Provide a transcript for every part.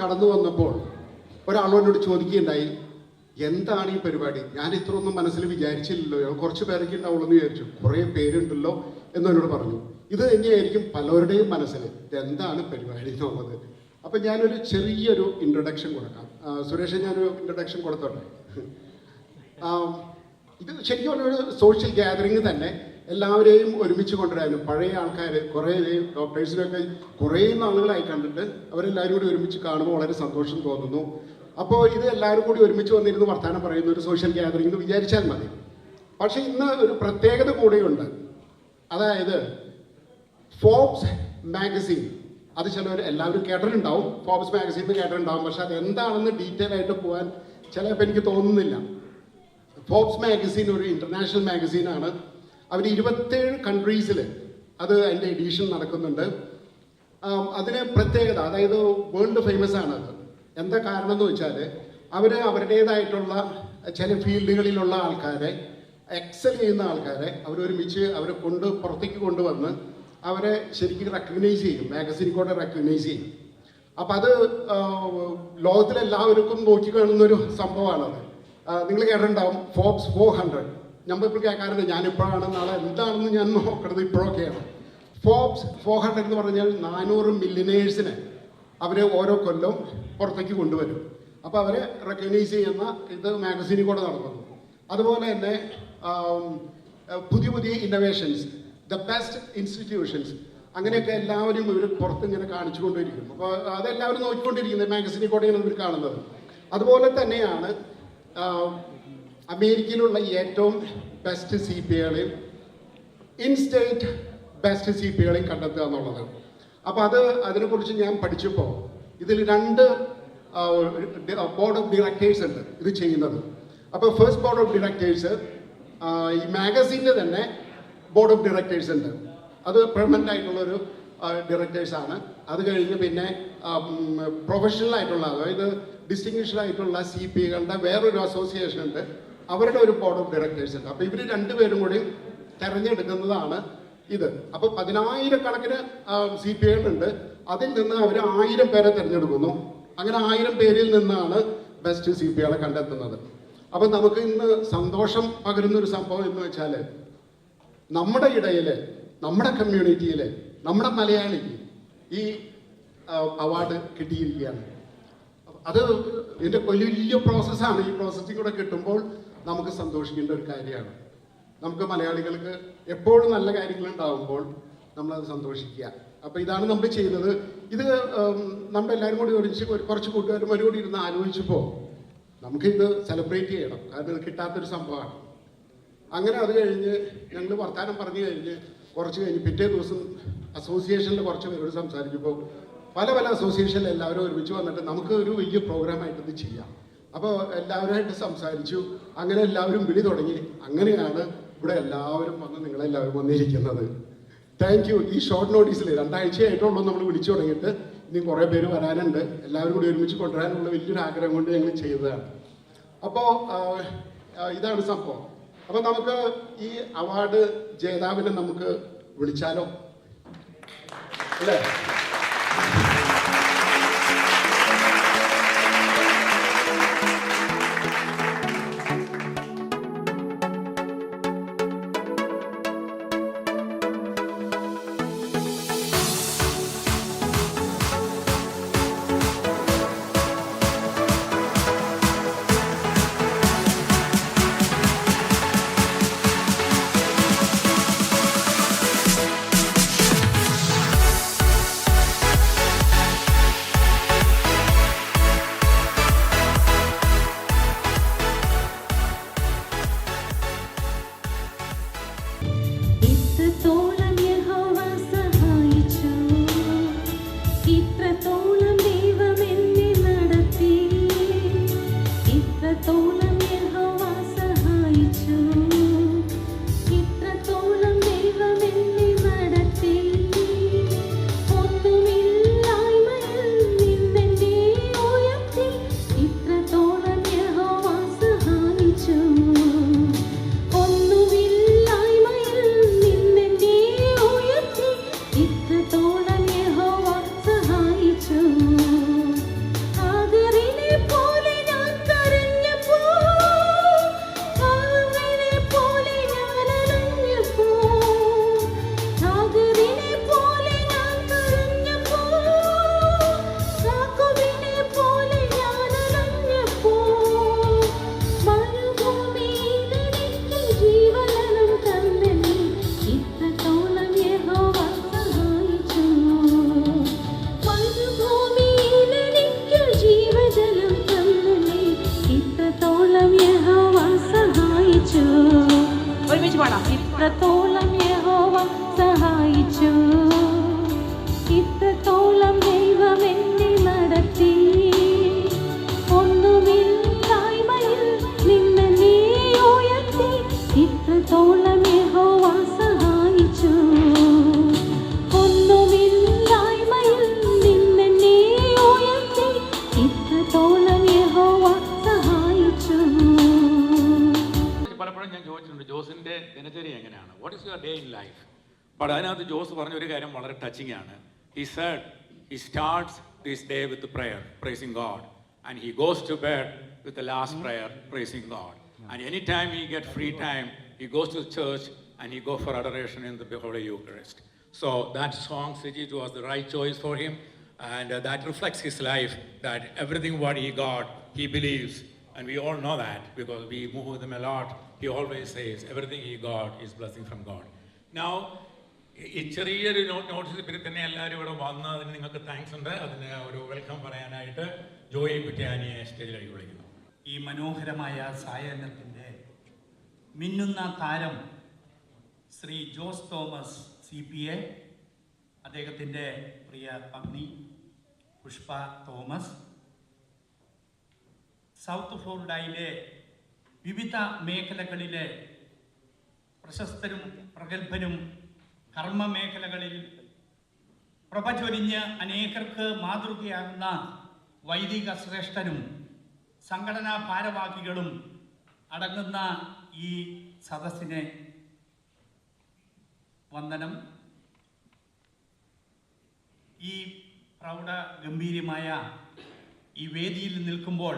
കടന്നു വന്നപ്പോൾ ഒരാളോട് ചോദിക്കുകയുണ്ടായി, എന്താണ് ഈ പരിപാടി? ഞാൻ ഇത്രയൊന്നും മനസ്സിൽ വിചാരിച്ചില്ലല്ലോ, കുറച്ച് പേരൊക്കെ ഉണ്ടാവുള്ളൂ എന്ന് വിചാരിച്ചു, കുറേ പേരുണ്ടല്ലോ എന്നോട് പറഞ്ഞു. ഇത് തന്നെയായിരിക്കും പലരുടെയും മനസ്സിൽ, എന്താണ് പരിപാടി എന്നുള്ളത്. അപ്പം ഞാനൊരു ചെറിയൊരു ഇൻട്രൊഡക്ഷൻ കൊടുക്കാം. സുരേഷ്, ഞാനൊരു ഇൻട്രൊഡക്ഷൻ കൊടുത്തോട്ടെ. ഇത് ശരിക്കും ഒരു സോഷ്യൽ ഗ്യാതറിങ് തന്നെ, എല്ലാവരെയും ഒരുമിച്ച് കൊണ്ടുവരാനും പഴയ ആൾക്കാർ, കുറേ ഡോക്ടേഴ്സിനൊക്കെ കുറേ നാളുകളായി കണ്ടിട്ട് അവരെല്ലാവരും കൂടി ഒരുമിച്ച് കാണുമ്പോൾ വളരെ സന്തോഷം തോന്നുന്നു. അപ്പോൾ ഇത് എല്ലാവരും കൂടി ഒരുമിച്ച് വന്നിരുന്ന് വർത്തമാനം പറയുന്ന ഒരു സോഷ്യൽ ഗ്യാതറിംഗ് എന്ന് വിചാരിച്ചാൽ മതി. പക്ഷേ ഇന്ന് ഒരു പ്രത്യേകത കൂടിയുണ്ട്. അതായത് ഫോബ്സ് മാഗസീൻ, അത് ചിലവർ എല്ലാവരും കേട്ടിട്ടുണ്ടാവും, ഫോബ്സ് മാഗസീൻ എന്ന് കേട്ടിട്ടുണ്ടാവും. പക്ഷെ അത് എന്താണെന്ന് ഡീറ്റെയിൽ ആയിട്ട് പോകാൻ ചിലപ്പോൾ എനിക്ക് തോന്നുന്നില്ല. ഫോബ്സ് മാഗസീൻ ഒരു ഇൻ്റർനാഷണൽ മാഗസീനാണ്. അവർ 27 കൺട്രീസിൽ അത് അതിൻ്റെ എഡീഷൻ നടക്കുന്നുണ്ട്. അതിന് പ്രത്യേകത, അതായത് വേൾഡ് ഫേമസ് ആണത്. എന്താ കാരണം എന്ന് വെച്ചാൽ അവർ അവരുടേതായിട്ടുള്ള ചില ഫീൽഡുകളിലുള്ള ആൾക്കാരെ, എക്സൽ ചെയ്യുന്ന ആൾക്കാരെ അവരൊരുമിച്ച് അവരെ പുറത്തേക്ക് കൊണ്ടുവന്ന് അവരെ ശരിക്കും റെക്കഗ്നൈസ് ചെയ്യും, മാഗസീൻ കൂടെ റെക്കഗ്നൈസ് ചെയ്യും. അപ്പം അത് ലോകത്തിലെല്ലാവർക്കും നോക്കി കാണുന്നൊരു സംഭവമാണത്. നിങ്ങൾ കേട്ടിട്ടുണ്ടാവും ഫോബ്സ് 400. നമ്മൾ ഇപ്പോൾ കേൾക്കാറുണ്ട്, ഞാനിപ്പോഴാണ്, നാളെ എന്താണെന്ന് ഞാൻ നോക്കുന്നത് ഇപ്പോഴൊക്കെയാണ്. ഫോബ്സ് 400 എന്ന് പറഞ്ഞാൽ 400 മില്യനേഴ്സിനെ അവർ ഓരോ കൊല്ലം പുറത്തേക്ക് കൊണ്ടുവരും. അപ്പോൾ അവരെ റെക്കഗ്നൈസ് ചെയ്യുന്ന ഇത് മാഗസീനിൽ കൂടെ നടക്കുന്നു. അതുപോലെ തന്നെ പുതിയ പുതിയ ഇന്നോവേഷൻസ്, ദ ബെസ്റ്റ് ഇൻസ്റ്റിറ്റ്യൂഷൻസ്, അങ്ങനെയൊക്കെ എല്ലാവരും ഇവർ പുറത്ത് ഇങ്ങനെ കാണിച്ചു കൊണ്ടിരിക്കുന്നു. അപ്പോൾ അതെല്ലാവരും നോക്കിക്കൊണ്ടിരിക്കുന്നത് മാഗസീനിൽ കൂടെയാണ് ഇവർ കാണുന്നത്. അതുപോലെ തന്നെയാണ് അമേരിക്കയിലുള്ള ഏറ്റവും ബെസ്റ്റ് CPAകളെയും ഇൻസ്റ്റേറ്റ് ബെസ്റ്റ് CPAകളെയും കണ്ടെത്തുക എന്നുള്ളത്. അപ്പോൾ അതിനെക്കുറിച്ച് ഞാൻ പഠിച്ചപ്പോൾ ഇതിൽ 2 ബോർഡ് ഓഫ് ഡയറക്ടേഴ്സ് ഉണ്ട് ഇത് ചെയ്യുന്നത്. അപ്പോൾ ഫസ്റ്റ് ബോർഡ് ഓഫ് ഡയറക്ടേഴ്സ്, ഈ മാഗസീൻ്റെ തന്നെ ബോർഡ് ഓഫ് ഡയറക്ടേഴ്സ് ഉണ്ട്. അത് പെർമനൻ്റ് ആയിട്ടുള്ളൊരു ഡയറക്ടേഴ്സാണ്. അത് കഴിഞ്ഞ് പിന്നെ പ്രൊഫഷണൽ ആയിട്ടുള്ള, അതായത് ഡിസ്റ്റിങ്വിഷ്ഡ് ആയിട്ടുള്ള CPAകളുടെ വേറൊരു അസോസിയേഷൻ ഉണ്ട്, അവരുടെ ഒരു ബോർഡ് ഓഫ് ഡയറക്ടേഴ്സ് ഉണ്ട്. അപ്പോൾ ഇവർ 2 പേരും കൂടി തിരഞ്ഞെടുക്കുന്നതാണ് ഇത്. അപ്പോൾ 10,000-കണക്കിന് CPAകളുണ്ട്. അതിൽ നിന്ന് അവർ 1000 പേരെ തിരഞ്ഞെടുക്കുന്നു. അങ്ങനെ 1000 പേരിൽ നിന്നാണ് ബെസ്റ്റ് CPAകളെ കണ്ടെത്തുന്നത്. അപ്പം നമുക്ക് ഇന്ന് സന്തോഷം പകരുന്നൊരു സംഭവം എന്ന് വെച്ചാൽ, നമ്മുടെ ഇടയിൽ, നമ്മുടെ കമ്മ്യൂണിറ്റിയിൽ, നമ്മുടെ മലയാളിക്ക് ഈ അവാർഡ് കിട്ടിയിരിക്കുകയാണ്. അത് ഇതിൻ്റെ വലിയ പ്രോസസ്സാണ്. ഈ പ്രോസസ്സിൽ കൂടെ കിട്ടുമ്പോൾ നമുക്ക് സന്തോഷിക്കേണ്ട ഒരു കാര്യമാണ്. നമുക്ക് മലയാളികൾക്ക് എപ്പോഴും നല്ല കാര്യങ്ങൾ ഉണ്ടാകുമ്പോൾ നമ്മളത് സന്തോഷിക്കുക. അപ്പോൾ ഇതാണ് നമ്മൾ ചെയ്യുന്നത്. ഇത് നമ്മളെല്ലാവരും കൂടി ഒരുമിച്ച് കുറച്ച് കൂട്ടുകാരും കൂടി ഇരുന്ന് ആലോചിച്ചപ്പോൾ നമുക്കിത് സെലിബ്രേറ്റ് ചെയ്യണം. കാരണം ഇത് കിട്ടാത്തൊരു സംഭവമാണ്. അങ്ങനെ അത് കഴിഞ്ഞ് ഞങ്ങൾ വർത്തമാനം പറഞ്ഞു കഴിഞ്ഞ് കുറച്ച് കഴിഞ്ഞ് പിറ്റേ ദിവസം അസോസിയേഷനിൽ കുറച്ച് പേരോട് സംസാരിച്ചപ്പോൾ പല അസോസിയേഷനിൽ എല്ലാവരും ഒരുമിച്ച് വന്നിട്ട് നമുക്ക് ഒരു വലിയ പ്രോഗ്രാമായിട്ടത് ചെയ്യാം. അപ്പോൾ എല്ലാവരുമായിട്ട് സംസാരിച്ചു. അങ്ങനെ എല്ലാവരും വിളി തുടങ്ങി. അങ്ങനെയാണ് ഇവിടെ എല്ലാവരും വന്ന് നിങ്ങളെല്ലാവരും വന്നിരിക്കുന്നത്. Thank you. ഈ ഷോർട്ട് നോട്ടീസിൽ 2 ആഴ്ചയായിട്ടുള്ളൂ നമ്മൾ വിളിച്ചു തുടങ്ങിയിട്ട്. ഇനി കുറേ പേര് വരാനുണ്ട്. എല്ലാവരും കൂടി ഒരുമിച്ച് കൊണ്ടുവരാനുള്ള വലിയൊരു ആഗ്രഹം കൊണ്ട് ഞങ്ങൾ ചെയ്തതാണ്. അപ്പോൾ ഇതാണ് സംഭവം. അപ്പോൾ നമുക്ക് ഈ അവാർഡ് ജേതാവിനെ നമുക്ക് വിളിച്ചാലോ അല്ലേ? സഹായിച്ചു. ഇത്രത്തോളം ദൈവം എന്നെ നടത്തി. ഒന്നുമില്ലായ്മയിൽ നിന്ന് നീ ഉയർത്തി. ഇത്രത്തോളം യഹോവ സഹായിച്ചു. ഒന്നുമില്ലായ്മയിൽ നിന്ന് നീ ഉയർത്തി. ഇത്രത്തോളം യഹോവ സഹായിച്ചു. പലപ്പോഴും ഞാൻ ചോദിച്ചിട്ടുണ്ട് ജോസിന്റെ ദിനചര്യ എങ്ങനെയാണ്, what is your day in life. But അതിനകത്ത് ജോസ് പറഞ്ഞ ഒരു കാര്യം വളരെ ടച്ചിങ് ആണ്. He said he starts this day with the prayer, praising God, and he goes to bed with the last prayer, praising God. And anytime he gets free time, he goes to the church and he goes for adoration in the Holy Eucharist. So that song, Sijit, was the right choice for him, and that reflects his life, that everything what he got, he believes, and we all know that because we move with him a lot. He always says everything he got is blessing from God. Now, ഈ ചെറിയൊരു notice പേരിൽ തന്നെ എല്ലാവരും ഇവിടെ വന്ന് അതിന് നിങ്ങൾക്ക് thanks ഉണ്ട്. അതിന് ഒരു വെൽക്കം പറയാനായിട്ട് ജോയി കുറ്റ്യാനിയെ സ്റ്റേജിലേക്ക് വിളിക്കുന്നു. ഈ മനോഹരമായ സായാഹ്നത്തിൻ്റെ മിന്നുന്ന താരം ശ്രീ ജോസ് തോമസ് CPA, അദ്ദേഹത്തിൻ്റെ പ്രിയ പത്നി പുഷ്പ തോമസ്, സൗത്ത് ഫ്ലോറിഡയിലെ വിവിധ മേഖലകളിലെ പ്രശസ്തരും പ്രഗത്ഭരും കർമ്മ മേഖലകളിൽ പ്രഭചൊരിഞ്ഞ് അനേകർക്ക് മാതൃകയാകുന്ന വൈദിക ശ്രേഷ്ഠരും സംഘടനാ ഭാരവാഹികളും അടങ്ങുന്ന ഈ സദസ്സിനെ വന്ദനം. ഈ പ്രൗഢ ഗംഭീരമായ ഈ വേദിയിൽ നിൽക്കുമ്പോൾ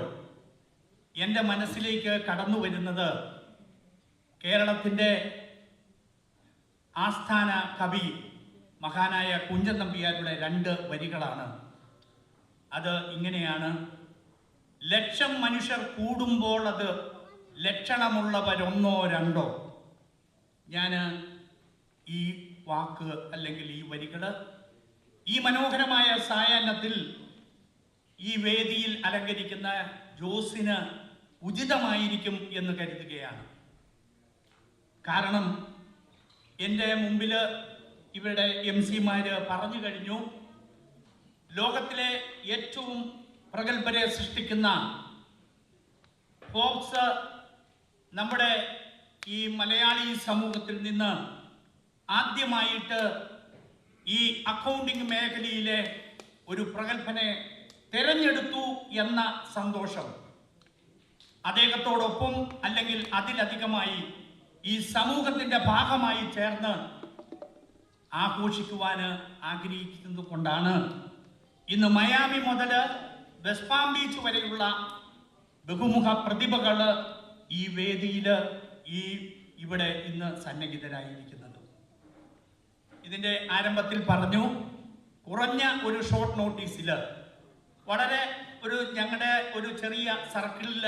എൻ്റെ മനസ്സിലേക്ക് കടന്നു വരുന്നത് കേരളത്തിൻ്റെ ആസ്ഥാന കവി മഹാനായ കുഞ്ചൻ നമ്പ്യാരുടെ 2 വരികളാണ്. അത് ഇങ്ങനെയാണ്: ലക്ഷം മനുഷ്യർ കൂടുമ്പോൾ അത് ലക്ഷണമുള്ളവരൊന്നോ രണ്ടോ. ഞാൻ ഈ വാക്ക് അല്ലെങ്കിൽ ഈ വരികൾ ഈ മനോഹരമായ സായാഹ്നത്തിൽ ഈ വേദിയിൽ അലങ്കരിക്കുന്ന ജോസിന് ഉചിതമായിരിക്കും എന്ന് കരുതുകയാണ്. കാരണം എൻ്റെ മുമ്പിൽ ഇവിടെ MC-മാർ പറഞ്ഞു കഴിഞ്ഞു, ലോകത്തിലെ ഏറ്റവും പ്രഗത്ഭരെ സൃഷ്ടിക്കുന്ന ഫോബ്സ് നമ്മുടെ ഈ മലയാളി സമൂഹത്തിൽ നിന്ന് ആദ്യമായിട്ട് ഈ അക്കൗണ്ടിങ് മേഖലയിലെ ഒരു പ്രഗത്ഭനെ തിരഞ്ഞെടുത്തു എന്ന സന്തോഷം അദ്ദേഹത്തോടൊപ്പം അല്ലെങ്കിൽ അതിലധികമായി ഈ സമൂഹത്തിൻ്റെ ഭാഗമായി ചേർന്ന് ആഘോഷിക്കുവാൻ ആഗ്രഹിക്കുന്നത് കൊണ്ടാണ് ഇന്ന് മയാമി മുതൽ വെസ്റ്റ് പാം ബീച്ച് വരെയുള്ള ബഹുമുഖ പ്രതിഭകൾ ഈ വേദിയിൽ ഇവിടെ ഇന്ന് സന്നിഹിതരായിരിക്കുന്നത്. ഇതിൻ്റെ ആരംഭത്തിൽ പറഞ്ഞു, കുറഞ്ഞ ഒരു ഷോർട്ട് നോട്ടീസിൽ വളരെ ഞങ്ങളുടെ ഒരു ചെറിയ സർക്കിളിൽ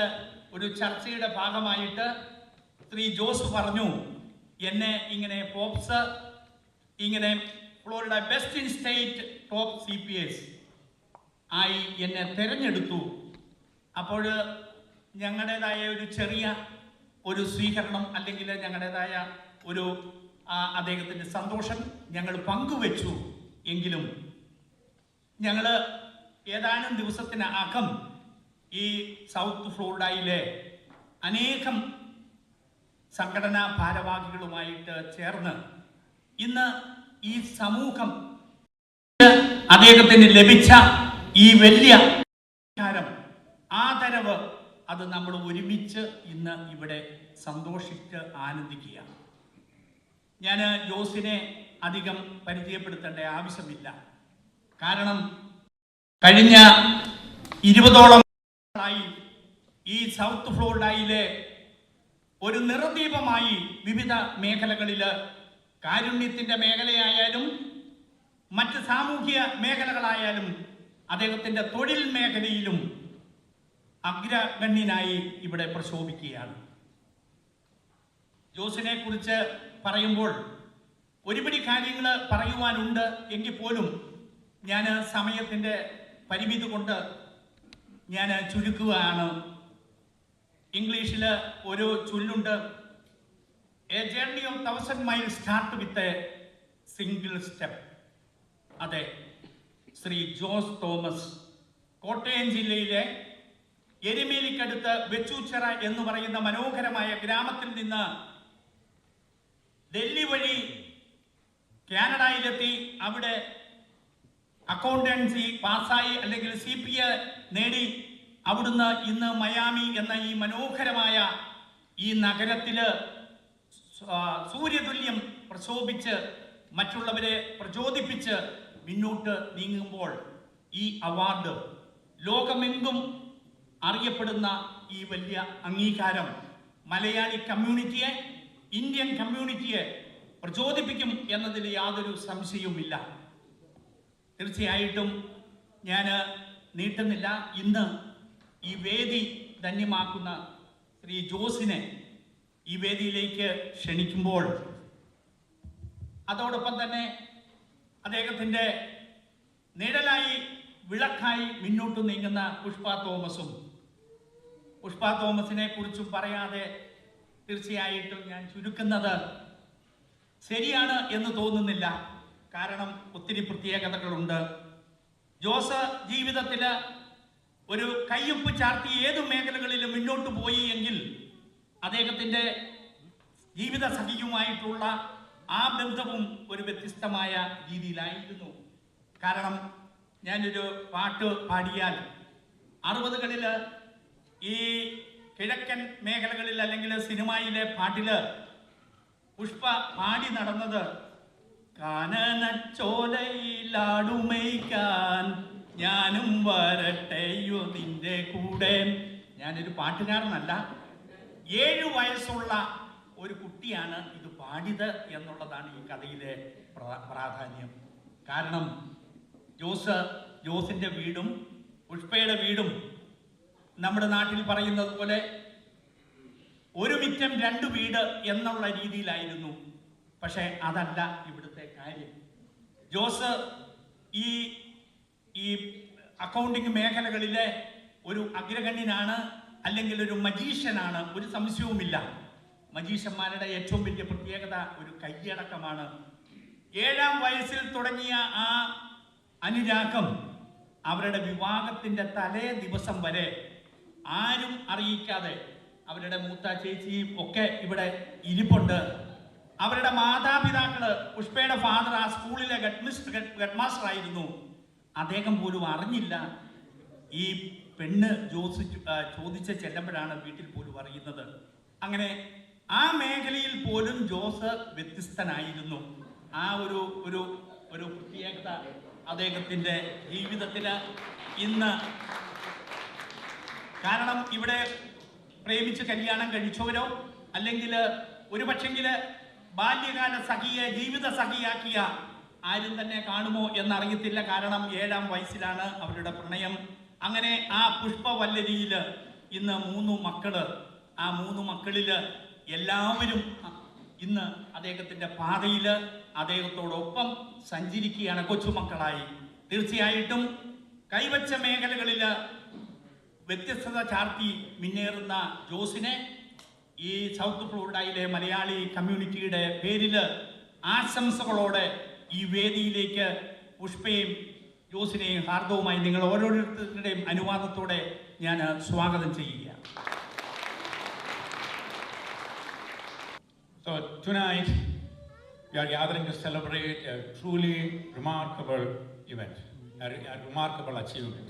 ഒരു ചർച്ചയുടെ ഭാഗമായിട്ട് ശ്രീ ജോസ് പറഞ്ഞു, എന്നെ ഇങ്ങനെ ഫോബ്സ് ഇങ്ങനെ Florida best in state top CPAs ആയി എന്നെ തിരഞ്ഞെടുത്തു. അപ്പോൾ ഞങ്ങളുടേതായ ഒരു ചെറിയ ഒരു സ്വീകരണം അല്ലെങ്കിൽ ഞങ്ങളുടേതായ ഒരു അദ്ദേഹത്തിൻ്റെ സന്തോഷം ഞങ്ങൾ പങ്കുവെച്ചു. എങ്കിലും ഞങ്ങൾ ഏതാനും ദിവസത്തിനകം ഈ സൗത്ത് ഫ്ലോറിഡയിലെ അനേകം സംഘടനാ ഭാരവാഹികളുമായിട്ട് ചേർന്ന് ഇന്ന് ഈ സമൂഹം അദ്ദേഹത്തിന് ലഭിച്ച ഈ വലിയ ആദരവ് അത് നമ്മൾ ഒരുമിച്ച് ഇന്ന് ഇവിടെ സന്തോഷിച്ച് ആനന്ദിക്കുകയാണ്. ഞാൻ ജോസിനെ അധികം പരിചയപ്പെടുത്തേണ്ട ആവശ്യമില്ല. കാരണം കഴിഞ്ഞ 20ഓളം ഈ സൗത്ത് ഫ്ലോറിഡയിലെ ഒരു നിറദീപമായി വിവിധ മേഖലകളിൽ കാരുണ്യത്തിൻ്റെ മേഖലയായാലും മറ്റ് സാമൂഹ്യ മേഖലകളായാലും അദ്ദേഹത്തിൻ്റെ തൊഴിൽ മേഖലയിലും അഗ്രഗണ്യനായി ഇവിടെ പ്രശോഭിക്കുകയാണ്. ജോസിനെ കുറിച്ച് പറയുമ്പോൾ ഒരുപിടി കാര്യങ്ങൾ പറയുവാനുണ്ട്. എങ്കിൽ പോലും ഞാൻ സമയത്തിൻ്റെ പരിമിതി കൊണ്ട് ഞാൻ ചുരുക്കുകയാണ്. ഇംഗ്ലീഷിൽ ഒരു ചൊല്ലുണ്ട്, a journey of 1000 miles start with a single step. അതെ, ശ്രീ ജോസ് തോമസ് കോട്ടയം ജില്ലയിലെ എരുമേലിക്കടുത്ത് വെച്ചൂച്ചിറ എന്ന് പറയുന്ന മനോഹരമായ ഗ്രാമത്തിൽ നിന്ന് ഡൽഹി വഴി കാനഡയിലെത്തി അവിടെ അക്കൗണ്ടൻസി പാസ്സായി അല്ലെങ്കിൽ CPA നേടി അവിടുന്ന് ഇന്ന് മയാമി എന്ന ഈ മനോഹരമായ ഈ നഗരത്തില് സൂര്യതുല്യം പ്രശോഭിച്ച് മറ്റുള്ളവരെ പ്രചോദിപ്പിച്ച് മുന്നോട്ട് നീങ്ങുമ്പോൾ ഈ അവാർഡ് ലോകമെങ്കും അറിയപ്പെടുന്ന ഈ വലിയ അംഗീകാരം മലയാളി കമ്മ്യൂണിറ്റിയെ, ഇന്ത്യൻ കമ്മ്യൂണിറ്റിയെ പ്രചോദിപ്പിക്കും എന്നതിൽ യാതൊരു സംശയവുമില്ല. തീർച്ചയായിട്ടും ഞാൻ നീട്ടുന്നില്ല. ഇന്ന് ഈ വേദി ധന്യമാക്കുന്ന ശ്രീ ജോസിനെ ഈ വേദിയിലേക്ക് ക്ഷണിക്കുമ്പോൾ അതോടൊപ്പം തന്നെ അദ്ദേഹത്തിൻ്റെ നിഴലായി വിളക്കായി മുന്നോട്ട് നീങ്ങുന്ന പുഷ്പ തോമസിനെ കുറിച്ചും പറയാതെ തീർച്ചയായിട്ടും ഞാൻ ചുരുക്കുന്നത് ശരിയാണ് എന്ന് തോന്നുന്നില്ല. കാരണം ഒത്തിരി പ്രത്യേകതകളുണ്ട്. ജോസ് ജീവിതത്തിൽ ഒരു കയ്യൊപ്പ് ചാർത്തി ഏതു മേഖലകളിലും മുന്നോട്ട് പോയി എങ്കിൽ അദ്ദേഹത്തിൻ്റെ ജീവിത സഖിയുമായിട്ടുള്ള ആ ബന്ധവും ഒരു വ്യത്യസ്തമായ രീതിയിലായിരുന്നു. കാരണം ഞാനൊരു പാട്ട് പാടിയാൽ 60കളിൽ ഈ കിഴക്കൻ മേഖലകളിൽ അല്ലെങ്കിൽ സിനിമയിലെ പാട്ടില് പുഷ്പ പാടി നടന്നത് കാനനച്ചോലയിലാടുമേയ്ക്കാൻ ഞാനും വരട്ടെയോ നിന്റെ കൂടെ. ഞാനൊരു പാട്ടുകാരനല്ല, 7 വയസ്സുള്ള ഒരു കുട്ടിയാണ് ഇത് പാടിയത് എന്നുള്ളതാണ് ഈ കഥയിലെ പ്രാധാന്യം. കാരണം ജോസിന്റെ വീടും പുഷ്പയുടെ വീടും നമ്മുടെ നാട്ടിൽ പറയുന്നത് പോലെ ഒരു മിറ്റം 2 വീട് എന്നുള്ള രീതിയിലായിരുന്നു. പക്ഷെ അതല്ല ഇവിടുത്തെ കാര്യം. ജോസ് ഈ അക്കൗണ്ടിങ് മേഖലകളിലെ ഒരു അഗ്രഗണ്യനാണ്, അല്ലെങ്കിൽ ഒരു മജീഷ്യനാണ്, ഒരു സംശയവുമില്ല. മജീഷ്യന്മാരുടെ ഏറ്റവും വലിയ പ്രത്യേകത ഒരു കയ്യടക്കമാണ്. 7-ാം വയസ്സിൽ തുടങ്ങിയ ആ അനുരാഗം അവരുടെ വിവാഹത്തിന്റെ തലേ ദിവസം വരെ ആരും അറിയിക്കാതെ, അവരുടെ മൂത്ത ചേച്ചിയും ഒക്കെ ഇവിടെ ഇരിപ്പുണ്ട്. അവരുടെ മാതാപിതാക്കള്, പുഷ്പയുടെ ഫാദർ ആ സ്കൂളിലെ ഹെഡ് മാസ്റ്റർ ആയിരുന്നു. അദ്ദേഹം പോലും അറിഞ്ഞില്ല. ഈ പെണ്ണ് ജോസ് ചോദിച്ച ചെല്ലുമ്പോഴാണ് വീട്ടിൽ പോലും അറിയുന്നത്. അങ്ങനെ ആ മേഖലയിൽ പോലും ജോസ് വ്യത്യസ്തനായിരുന്നു. ആ ഒരു പ്രത്യേകത അദ്ദേഹത്തിൻ്റെ ജീവിതത്തില് ഇന്ന്, കാരണം ഇവിടെ പ്രേമിച്ച് കല്യാണം കഴിച്ചവരോ അല്ലെങ്കിൽ ഒരു പക്ഷെങ്കില് ബാല്യകാല സഖിയെ ജീവിത സഖിയാക്കിയ ആരും തന്നെ കാണുമോ എന്നറിയത്തില്ല. കാരണം 7-ാം വയസ്സിലാണ് അവരുടെ പ്രണയം. അങ്ങനെ ആ പുഷ്പവല്ലരിയിൽ ഇന്ന് 3 മക്കള്. ആ 3 മക്കളില് എല്ലാവരും ഇന്ന് അദ്ദേഹത്തിന്റെ പാതയിൽ അദ്ദേഹത്തോടൊപ്പം സഞ്ചരിക്കുകയാണ് കൊച്ചുമക്കളായി. തീർച്ചയായിട്ടും കൈവച്ച മേഖലകളിൽ വ്യത്യസ്തത ചാർത്തി മുന്നേറുന്ന ജോസിനെ ഈ സൗത്ത് ഫ്ലോറിഡയിലെ മലയാളി കമ്മ്യൂണിറ്റിയുടെ പേരിൽ ആശംസകളോടെ ഈ വേദിയിലേക്ക് പുഷ്പയും ജോസിനെയും ഹാർദവുമായി നിങ്ങൾ ഓരോരുത്തരുടെയും അനുവാദത്തോടെ ഞാൻ സ്വാഗതം ചെയ്യുക. So tonight we are gathering to celebrate a truly remarkable event, a remarkable achievement.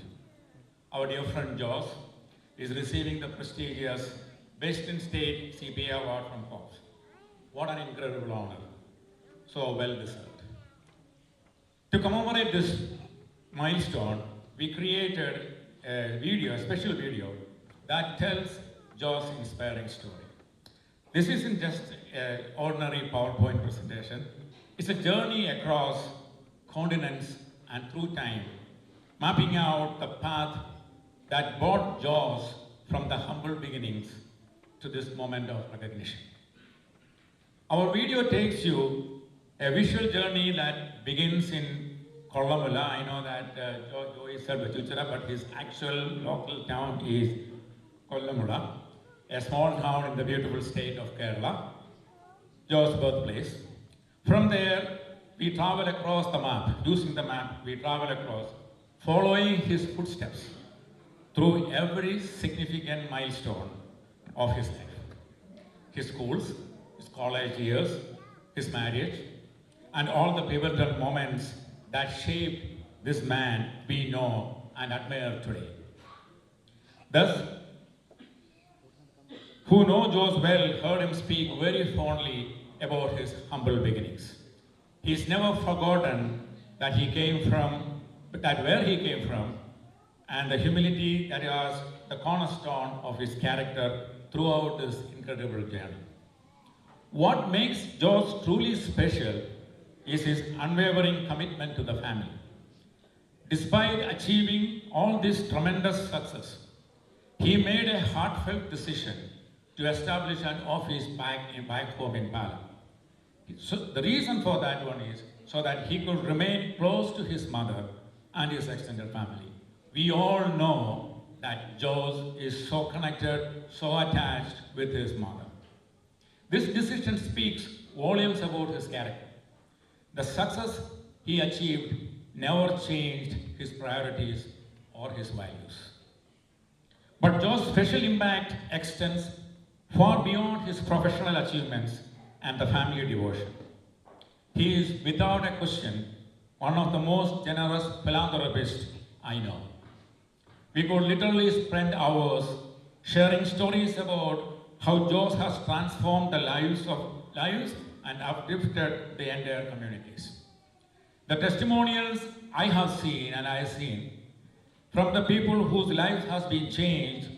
Our dear friend Jos is receiving the prestigious Best in State CPA Award from Forbes. What an incredible honor. So well deserved. To commemorate this milestone, we created a special video that tells Jos' inspiring story. This isn't just an ordinary PowerPoint presentation. It's a journey across continents and through time, mapping out the path that brought Jos from the humble beginnings to this moment of recognition. Our video takes you a visual journey that begins in Kollamula. I know that Joe is said Vechuchara, but his actual local town is Kollamula, a small town in the beautiful state of Kerala, Joe's birthplace. From there, we travel across the map. Using the map, we travel across, following his footsteps through every significant milestone of his life. His schools, his college years, his marriage, and all the pivotal moments that shaped this man we know and admire today. Thus, who know Jose well heard him speak very fondly about his humble beginnings. He's never forgotten that where he came from, and the humility that was the cornerstone of his character throughout this incredible journey. What makes Jose truly special is his unwavering commitment to the family. Despite achieving all this tremendous success, he made a heartfelt decision to establish an office back home in Palam. So the reason for that one is so that he could remain close to his mother and his extended family. We all know that Jose is so connected, so attached with his mother. This decision speaks volumes about his character. The success he achieved never changed his priorities or his values. But Jose's special impact extends far beyond his professional achievements and the family devotion. He is, without a question, one of the most generous philanthropists I know. We could literally spend hours sharing stories about how Jose has transformed the lives and uplifted the entire communities. The testimonials I have seen from the people whose lives has been changed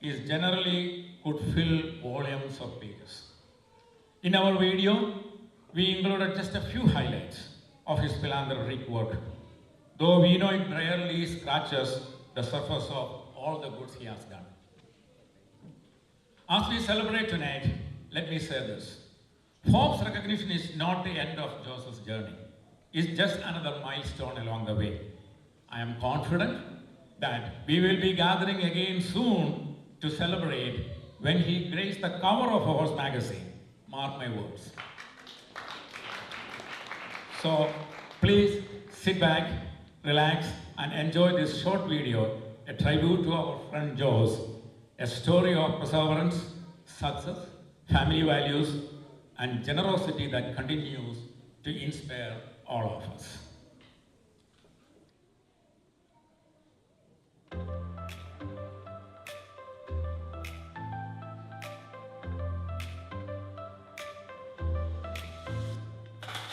is generally could fill volumes of pages. In our video, we included just a few highlights of his philanthropic work, though we know it rarely scratches the surface of all the goods he has done. As we celebrate tonight, let me say this. Forbes recognition is not the end of Jose's journey. It's just another milestone along the way. I am confident that we will be gathering again soon to celebrate when he graced the cover of Forbes magazine. Mark my words. So please sit back, relax, and enjoy this short video, a tribute to our friend Jose, a story of perseverance, success, family values, and generosity that continues to inspire all of us.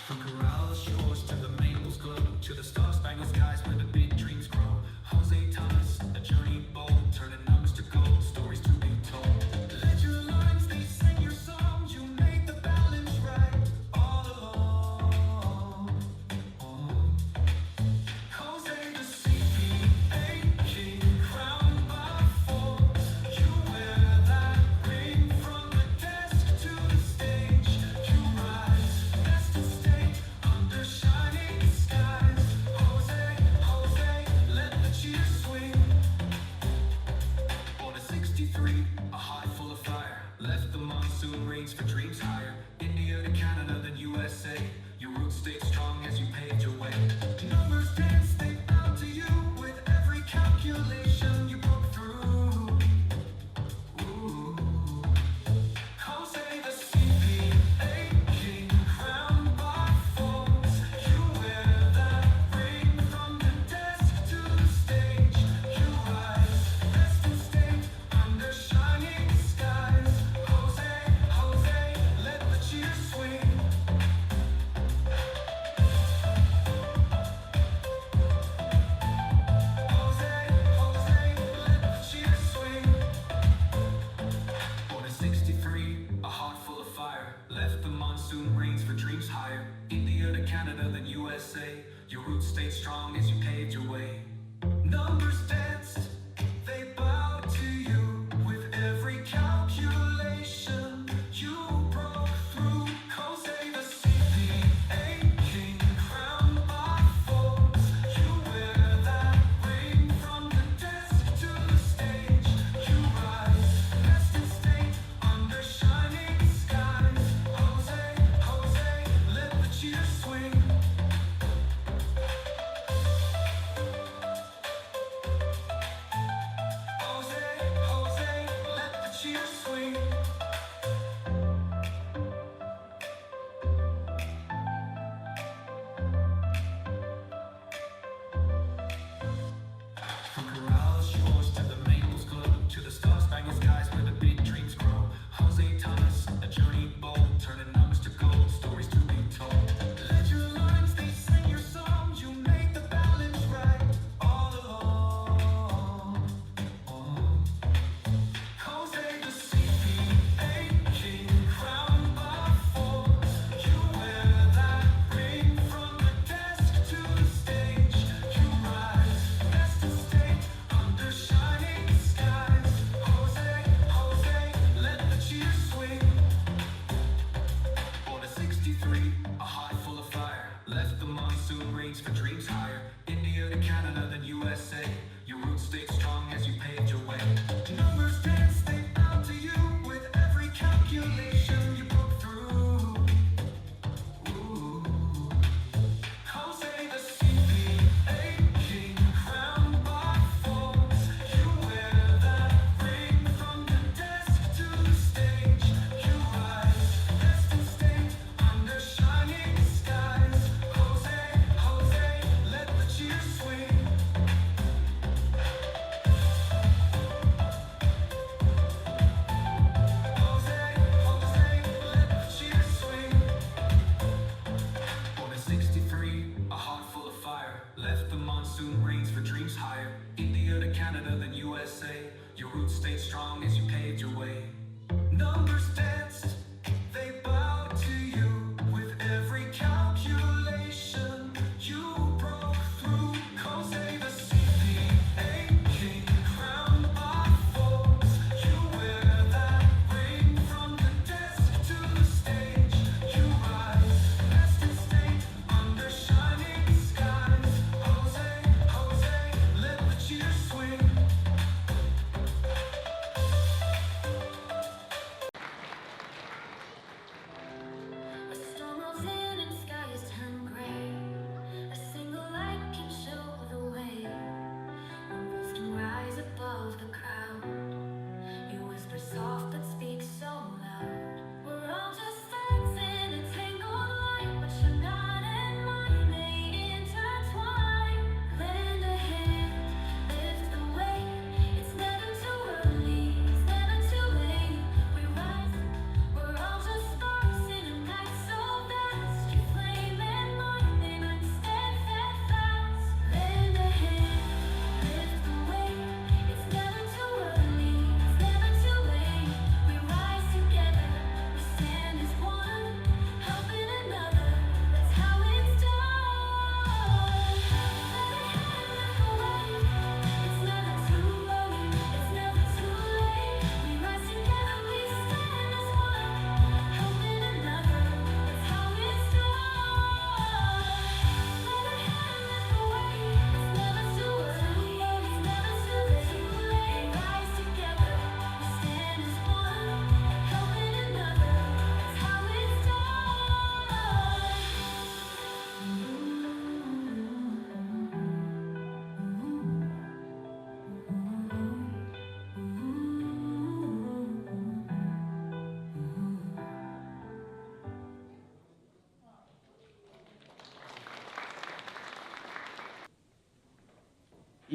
From Corral shores to the Maples glow, to the star-spangled skies where the big dreams grow. Jose Thomas, a journey bold, turning numbers to gold, stories to be told. Let your lines, they sing your songs, you made the balance right all along. Jose the CPA king, crowned by Forbes. You wear that ring from the desk to the stage. You rise, best in state, under shining skies. Jose, let the cheers swing. Born at 63, a heart full of fire. Left the monsoon rains for dreams higher. India to Canada, then USA. Your roots stayed strong as you paved your way. Numbers dance, they bow to you. With every calculation you broke through. Ooh. Jose the CPA king, crowned by Forbes. You wear that ring from the desk to the stage. You rise, best in state, under shining skies. Jose, let the cheers swing. Jose, let the cheers swing. Born at 63, a heart full of fire. Left the monsoon rains for dreams higher. India to Canada, then USA. Your roots stayed strong as you paved your way. Numbers danced, they bowed to you. With every calculation you broke through. Jose the CPA king, crowned by Forbes. You wear that ring from the desk to the stage. You rise, best in state, under shining skies. Jose, let the cheers swing.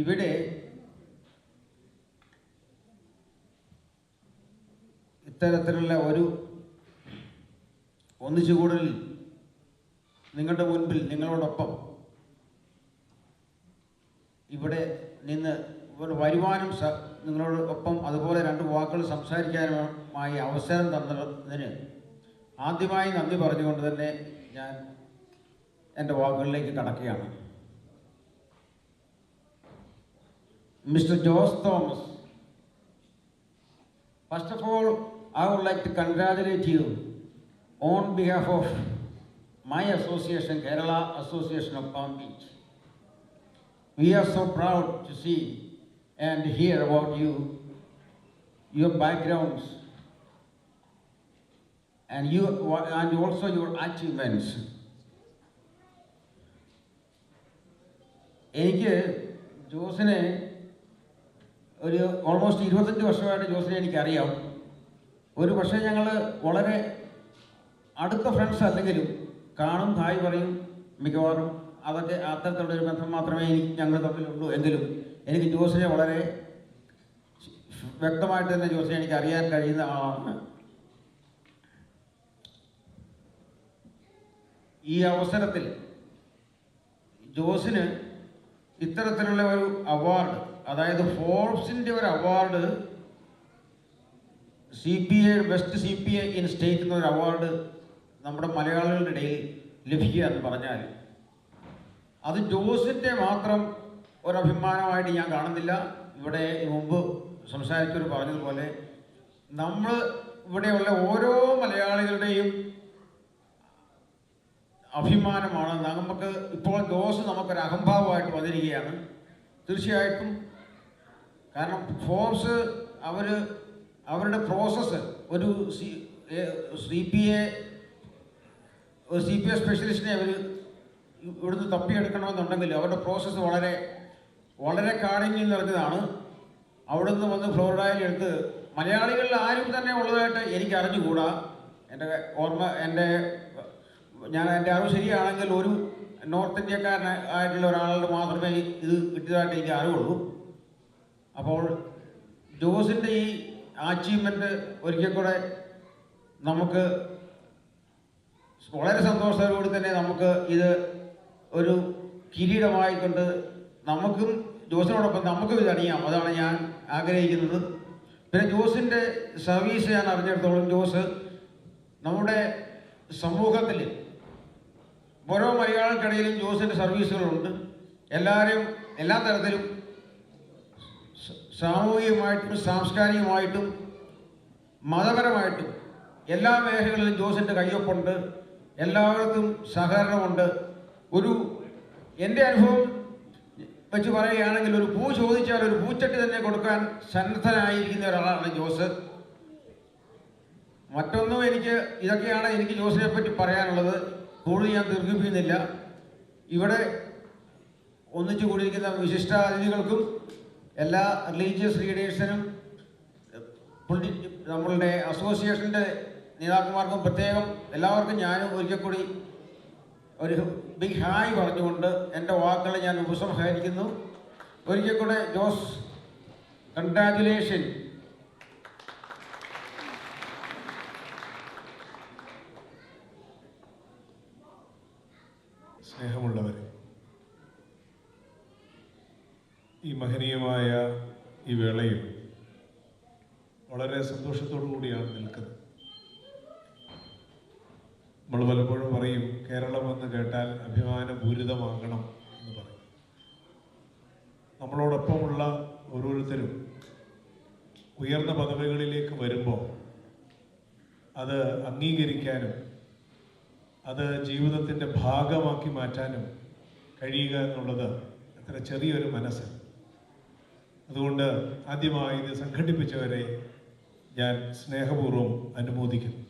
ഇവിടെ ഇത്തരത്തിലുള്ള ഒരു ഒന്നിച്ചുകൂടലിൽ നിങ്ങളുടെ മുൻപിൽ നിങ്ങളോടൊപ്പം ഇവിടെ നിന്ന് വരുവാനും നിങ്ങളോടൊപ്പം അതുപോലെ രണ്ട് വാക്കുകൾ സംസാരിക്കാനുമായി അവസരം തന്നതിന് ആദ്യമായി നന്ദി പറഞ്ഞുകൊണ്ട് തന്നെ ഞാൻ എൻ്റെ വാക്കുകളിലേക്ക് കടക്കുകയാണ്. Mister Jose Thomas, first of all, I would like to congratulate you on behalf of my association, Kerala Association of Palm Beach. We are so proud to see and hear about you, your backgrounds, and also your achievements. എനിക്ക് ജോസിനെ ഒരു almost 25 വർഷമായിട്ട് ജോസിനെ എനിക്കറിയാം. ഒരു പക്ഷേ ഞങ്ങൾ വളരെ അടുത്ത friends അല്ലെങ്കിലും കാണും, ഹായ് പറയും മിക്കവാറും. അതൊക്കെ അത്തരത്തിലുള്ള ഒരു ബന്ധം മാത്രമേ ഞങ്ങൾ തമ്മിലുള്ളൂ. എങ്കിലും എനിക്ക് ജോസിനെ വളരെ വ്യക്തമായിട്ട് തന്നെ ജോസിനെ എനിക്ക് അറിയാൻ കഴിയുന്ന ആളാണ്. ഈ അവസരത്തിൽ ജോസിന് ഇത്തരത്തിലുള്ള ഒരു അവാർഡ്, അതായത് ഫോർബ്സിൻ്റെ ഒരു award, CPA best CPA in state എന്നൊരു അവാർഡ് നമ്മുടെ മലയാളികളുടെ ഇടയിൽ ലഭിക്കുക എന്ന് പറഞ്ഞാൽ അത് ജോസിൻ്റെ മാത്രം ഒരഭിമാനമായിട്ട് ഞാൻ കാണുന്നില്ല. ഇവിടെ മുമ്പ് സംസാരിച്ചവർ പറഞ്ഞതുപോലെ നമ്മൾ ഇവിടെയുള്ള ഓരോ മലയാളികളുടെയും അഭിമാനമാണ്. നമുക്ക് ഇപ്പോൾ ജോസ് നമുക്കൊരു അഹംഭാവമായിട്ട് വന്നിരിക്കുകയാണ്. തീർച്ചയായിട്ടും കാരണം ഫോർബ്സ് അവരുടെ പ്രോസസ്സ് ഒരു CPA സ്പെഷ്യലിസ്റ്റിനെ അവർ ഇവിടുന്ന് തപ്പിയെടുക്കണമെന്നുണ്ടെങ്കിൽ അവരുടെ പ്രോസസ്സ് വളരെ വളരെ കാഠിന്യം നിറഞ്ഞതാണ്. അവിടുന്ന് വന്ന് ഫ്ലോറിഡയിൽ എടുത്ത് മലയാളികളിൽ ആരും തന്നെ ഉള്ളതായിട്ട് എനിക്ക് അറിഞ്ഞുകൂടാ. എൻ്റെ അറിവ് ശരിയാണെങ്കിൽ ഒരു നോർത്ത് ഇന്ത്യക്കാരനായിട്ടുള്ള ഒരാളുടെ മാത്രമേ ഇത് കിട്ടിയതായിട്ട് എനിക്ക് അറിവുള്ളൂ. അപ്പോൾ ജോസിൻ്റെ ഈ അച്ചീവ്മെൻറ്റ് ഒരിക്കൽ കൂടെ നമുക്ക് വളരെ സന്തോഷത്തോടുകൂടി തന്നെ നമുക്ക് ഇത് ഒരു കിരീടമായിക്കൊണ്ട് നമുക്കും ജോസിനോടൊപ്പം നമുക്കും ഇത് അണിയാം. അതാണ് ഞാൻ ആഗ്രഹിക്കുന്നത്. പിന്നെ ജോസിൻ്റെ സർവീസ് ഞാൻ അറിഞ്ഞിടത്തോളം ജോസ് നമ്മുടെ സമൂഹത്തിൽ ഓരോ മലയാളികൾക്കിടയിലും ജോസിൻ്റെ സർവീസുകളുണ്ട്. എല്ലാ തരത്തിലും സാമൂഹികമായിട്ടും സാംസ്കാരികമായിട്ടും മതപരമായിട്ടും എല്ലാ മേഖലകളിലും ജോസിൻ്റെ കയ്യൊപ്പുണ്ട്. എല്ലായിടത്തും സഹകരണമുണ്ട്. എൻ്റെ അനുഭവം വെച്ച് പറയുകയാണെങ്കിൽ ഒരു പൂ ചോദിച്ചാൽ ഒരു പൂച്ചട്ടി തന്നെ കൊടുക്കാൻ സന്നദ്ധനായിരിക്കുന്ന ഒരാളാണ് ജോസ്. മറ്റൊന്നും ഇതൊക്കെയാണ് എനിക്ക് ജോസിനെ പറ്റി പറയാനുള്ളത്. കൂടുതൽ ഞാൻ ദീർഘിപ്പിക്കുന്നില്ല. ഇവിടെ ഒന്നിച്ചു കൂടിയിരിക്കുന്ന വിശിഷ്ടാതിഥികൾക്കും എല്ലാ റിലീജിയസ് ലീഡേഴ്സിനും നമ്മളുടെ അസോസിയേഷൻ്റെ നേതാക്കന്മാർക്കും പ്രത്യേകം എല്ലാവർക്കും ഞാനും ഒരിക്കൽ കൂടി ഒരു ബിഗ് ഹായ് പറഞ്ഞുകൊണ്ട് എൻ്റെ വാക്കുകൾ ഞാൻ ഉപസംഹരിക്കുന്നു. ഒരിക്കൽ കൂടെ ജോസ്, കൺഗ്രാജുലേഷൻ. സ്നേഹമുള്ളവരെ, ഈ മഹനീയമായ ഈ വേളയിൽ വളരെ സന്തോഷത്തോടു കൂടിയാണ് നിൽക്കുന്നത്. നമ്മൾ പലപ്പോഴും പറയും കേരളം എന്ന് കേട്ടാൽ അഭിമാനപൂരിതമാകണം എന്ന് പറയും. നമ്മളോടൊപ്പമുള്ള ഓരോരുത്തരും ഉയർന്ന പദവികളിലേക്ക് വരുമ്പോൾ അത് അംഗീകരിക്കാനും അത് ജീവിതത്തിൻ്റെ ഭാഗമാക്കി മാറ്റാനും കഴിയുക എന്നുള്ളത് അത്ര ചെറിയൊരു മനസ്സ്. അതുകൊണ്ട് ആദ്യമായി ഇത് സംഘടിപ്പിച്ചവരെ ഞാൻ സ്നേഹപൂർവ്വം അനുമോദിക്കുന്നു.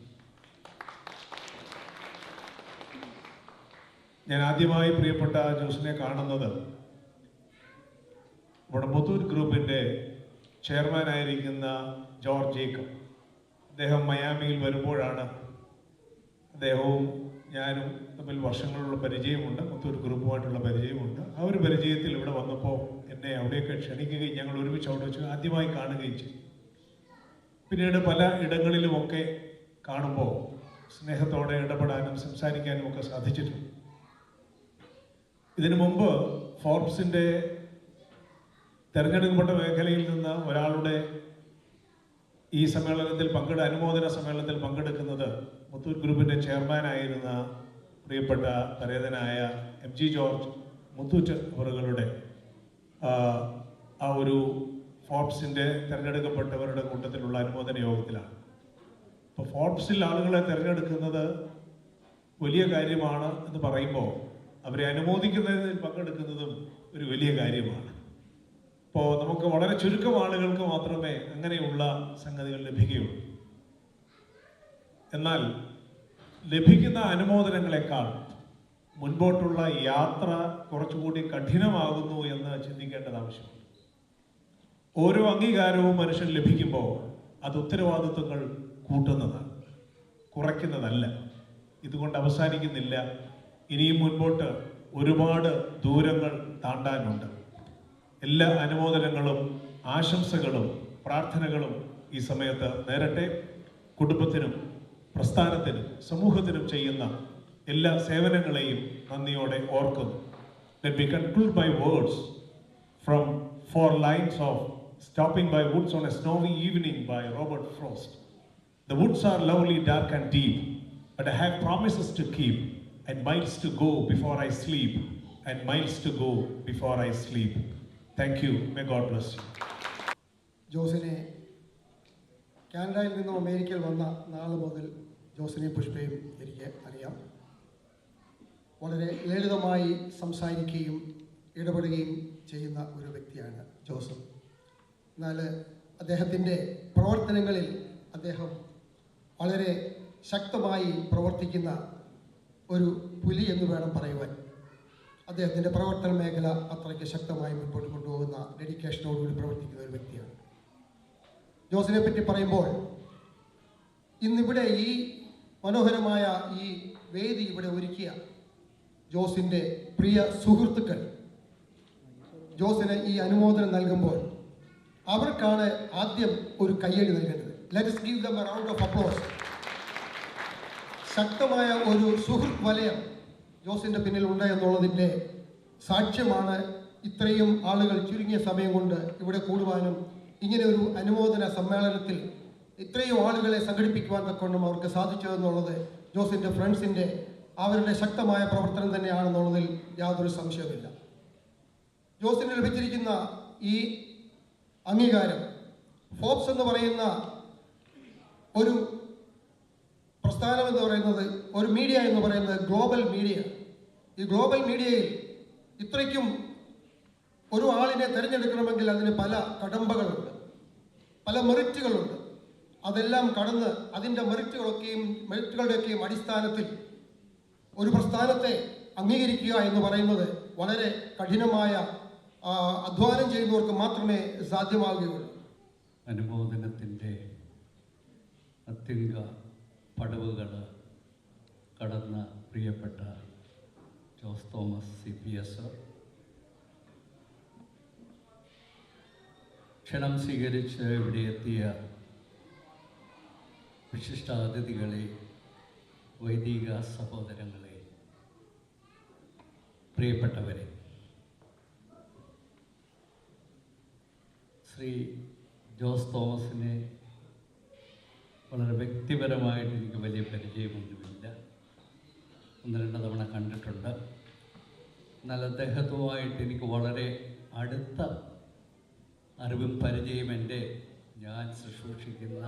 ഞാൻ ആദ്യമായി പ്രിയപ്പെട്ട ജോസിനെ കാണുന്നത് നമ്മുടെ മുത്തൂറ്റ് ഗ്രൂപ്പിൻ്റെ ചെയർമാനായിരിക്കുന്ന ജോർജ് ജേക്കബ്. അദ്ദേഹം മയാമിയിൽ വരുമ്പോഴാണ് അദ്ദേഹവും ഞാനും തമ്മിൽ വർഷങ്ങളുള്ള പരിചയമുണ്ട്, മുത്തൂർ ഗ്രൂപ്പുമായിട്ടുള്ള പരിചയമുണ്ട്. ആ ഒരു പരിചയത്തിൽ ഇവിടെ വന്നപ്പോൾ എന്നെ അവിടെയൊക്കെ ക്ഷണിക്കുകയും ഞങ്ങൾ ഒരുമിച്ച് അവിടെ വെച്ച് ആദ്യമായി കാണുകയും ചെയ്തു. പിന്നീട് പല ഇടങ്ങളിലുമൊക്കെ കാണുമ്പോൾ സ്നേഹത്തോടെ ഇടപെടാനും സംസാരിക്കാനും ഒക്കെ സാധിച്ചിട്ടുണ്ട്. ഇതിനു മുമ്പ് ഫോർബ്സിൻ്റെ തിരഞ്ഞെടുക്കപ്പെട്ട മേഖലയിൽ നിന്ന് ഒരാളുടെ ഈ സമ്മേളനത്തിൽ അനുമോദന സമ്മേളനത്തിൽ പങ്കെടുക്കുന്നത് മുത്തൂറ്റ് ഗ്രൂപ്പിൻ്റെ ചെയർമാനായിരുന്ന പ്രിയപ്പെട്ട പരേതനായ MG ജോർജ് മുത്തൂറ്റ് അവറുകളുടെ ആ ഒരു ഫോർബ്സിൻ്റെ തിരഞ്ഞെടുക്കപ്പെട്ടവരുടെ കൂട്ടത്തിലുള്ള അനുമോദന യോഗത്തിലാണ്. അപ്പോൾ ഫോർബ്സിൽ ആളുകളെ തിരഞ്ഞെടുക്കുന്നത് വലിയ കാര്യമാണ് എന്ന് പറയുമ്പോൾ അവരെ അനുമോദിക്കുന്നതിൽ പങ്കെടുക്കുന്നതും ഒരു വലിയ കാര്യമാണ്. അപ്പോൾ നമുക്ക് വളരെ ചുരുക്കം ആളുകൾക്ക് മാത്രമേ അങ്ങനെയുള്ള സംഗതികൾ ലഭിക്കുകയുള്ളൂ. എന്നാൽ ലഭിക്കുന്ന അനുമോദനങ്ങളെക്കാൾ മുൻപോട്ടുള്ള യാത്ര കുറച്ചുകൂടി കഠിനമാകുന്നു എന്ന് ചിന്തിക്കേണ്ടത് ആവശ്യമുണ്ട്. ഓരോ അംഗീകാരവും മനുഷ്യൻ ലഭിക്കുമ്പോൾ അത് ഉത്തരവാദിത്വങ്ങൾ കൂട്ടുന്നതാണ്, കുറയ്ക്കുന്നതല്ല. ഇതുകൊണ്ട് അവസാനിക്കുന്നില്ല. ഇനിയും മുൻപോട്ട് ഒരുപാട് ദൂരങ്ങൾ താണ്ടാനുണ്ട്. എല്ലാ അനുമോദനങ്ങളും ആശംസകളും പ്രാർത്ഥനകളും ഈ സമയത്ത് നേരട്ടെ. കുടുംബത്തിനും പ്രസ്ഥാനത്തിനും സമൂഹത്തിനും ചെയ്യുന്ന എല്ലാ സേവനങ്ങളെയും നന്ദിയോടെ ഓർക്കുന്നു. Let me conclude my words from 4 lines of Stopping by Woods on a Snowy Evening by Robert Frost. The woods are lovely, dark and deep, but I have promises to keep, and miles to go before I sleep, and miles to go before I sleep. Thank you. May God bless you. ജോസിനെ കാനഡയിൽ നിന്നും അമേരിക്കയിൽ വന്ന നാൾ മുതൽ ജോസിനെയും പുഷ്പയും എനിക്ക് അറിയാം. വളരെ ലളിതമായി സംസാരിക്കുകയും ഇടപെടുകയും ചെയ്യുന്ന ഒരു വ്യക്തിയാണ് ജോസ്. എന്നാൽ അദ്ദേഹത്തിൻ്റെ പ്രവർത്തനങ്ങളിൽ അദ്ദേഹം വളരെ ശക്തമായി പ്രവർത്തിക്കുന്ന ഒരു പുലി എന്ന് വേണം പറയുവാൻ. അദ്ദേഹത്തിൻ്റെ പ്രവർത്തന മേഖല അത്രയ്ക്ക് ശക്തമായി മുൻപോട്ട് കൊണ്ടുപോകുന്ന ഡെഡിക്കേഷനോടുകൂടി പ്രവർത്തിക്കുന്ന ഒരു വ്യക്തിയാണ്. ജോസിനെ പറ്റി പറയുമ്പോൾ ഇന്നിവിടെ ഈ മനോഹരമായ ഈ വേദി ഇവിടെ ഒരുക്കിയ ജോസിൻ്റെ പ്രിയ സുഹൃത്തുക്കൾ ജോസിന് ഈ അനുമോദനം നൽകുമ്പോൾ അവർക്കാണ് ആദ്യം ഒരു കയ്യടി നൽകേണ്ടത്. Let us give them a round of applause. ശക്തമായ ഒരു സുഹൃത്ത് വലയം ജോസിൻ്റെ പിന്നിലുണ്ട് എന്നുള്ളതിൻ്റെ സാക്ഷ്യമാണ് ഇത്രയും ആളുകൾ ചുരുങ്ങിയ സമയം കൊണ്ട് ഇവിടെ കൂടുവാനും ഇങ്ങനെ ഒരു അനുമോദന സമ്മേളനത്തിൽ ഇത്രയും ആളുകളെ സംഘടിപ്പിക്കുവാൻ തക്കൊണ്ടും അവർക്ക് സാധിച്ചതെന്നുള്ളത് ജോസിൻ്റെ ഫ്രണ്ട്സിൻ്റെ അവരുടെ ശക്തമായ പ്രവർത്തനം തന്നെയാണെന്നുള്ളതിൽ യാതൊരു സംശയവുമില്ല. ജോസിന് ലഭിച്ചിരിക്കുന്ന ഈ അംഗീകാരം ഫോർബ്സ് എന്ന് പറയുന്ന ഒരു പ്രസ്ഥാനം എന്ന് പറയുന്നത്, ഒരു മീഡിയ എന്ന് പറയുന്നത് ഗ്ലോബൽ മീഡിയ. ഈ ഗ്ലോബൽ മീഡിയയിൽ ഇത്രയ്ക്കും ഒരു ആളിനെ തിരഞ്ഞെടുക്കണമെങ്കിൽ അതിന് പല കടമ്പകളുണ്ട്, പല മെറിറ്റുകളുണ്ട്. അതെല്ലാം കടന്ന് അതിൻ്റെ മെറിറ്റുകളുടെയൊക്കെയും അടിസ്ഥാനത്തിൽ ഒരു പ്രസ്ഥാനത്തെ അംഗീകരിക്കുക എന്ന് പറയുന്നത് വളരെ കഠിനമായ അധ്വാനം ചെയ്യുന്നവർക്ക് മാത്രമേ സാധ്യമാകുകയുള്ളൂ. അനുമോദനത്തിൻ്റെ അത്യങ്ക പടവുകൾ കടന്ന പ്രിയപ്പെട്ട ജോസ് തോമസ് CPS, ക്ഷണം സ്വീകരിച്ച് ഇവിടെ എത്തിയ വിശിഷ്ടാതിഥികളെ, വൈദിക സഹോദരങ്ങളെ, പ്രിയപ്പെട്ടവരെ, ശ്രീ ജോസ് തോമസിനെ വളരെ വ്യക്തിപരമായിട്ട് എനിക്ക് വലിയ പരിചയമൊന്നുമില്ല. 1-2 തവണ കണ്ടിട്ടുണ്ട്. എന്നാൽ അദ്ദേഹത്തുമായിട്ട് എനിക്ക് വളരെ അടുത്ത അറിവും പരിചയം ഞാൻ ശുശ്രൂഷിക്കുന്ന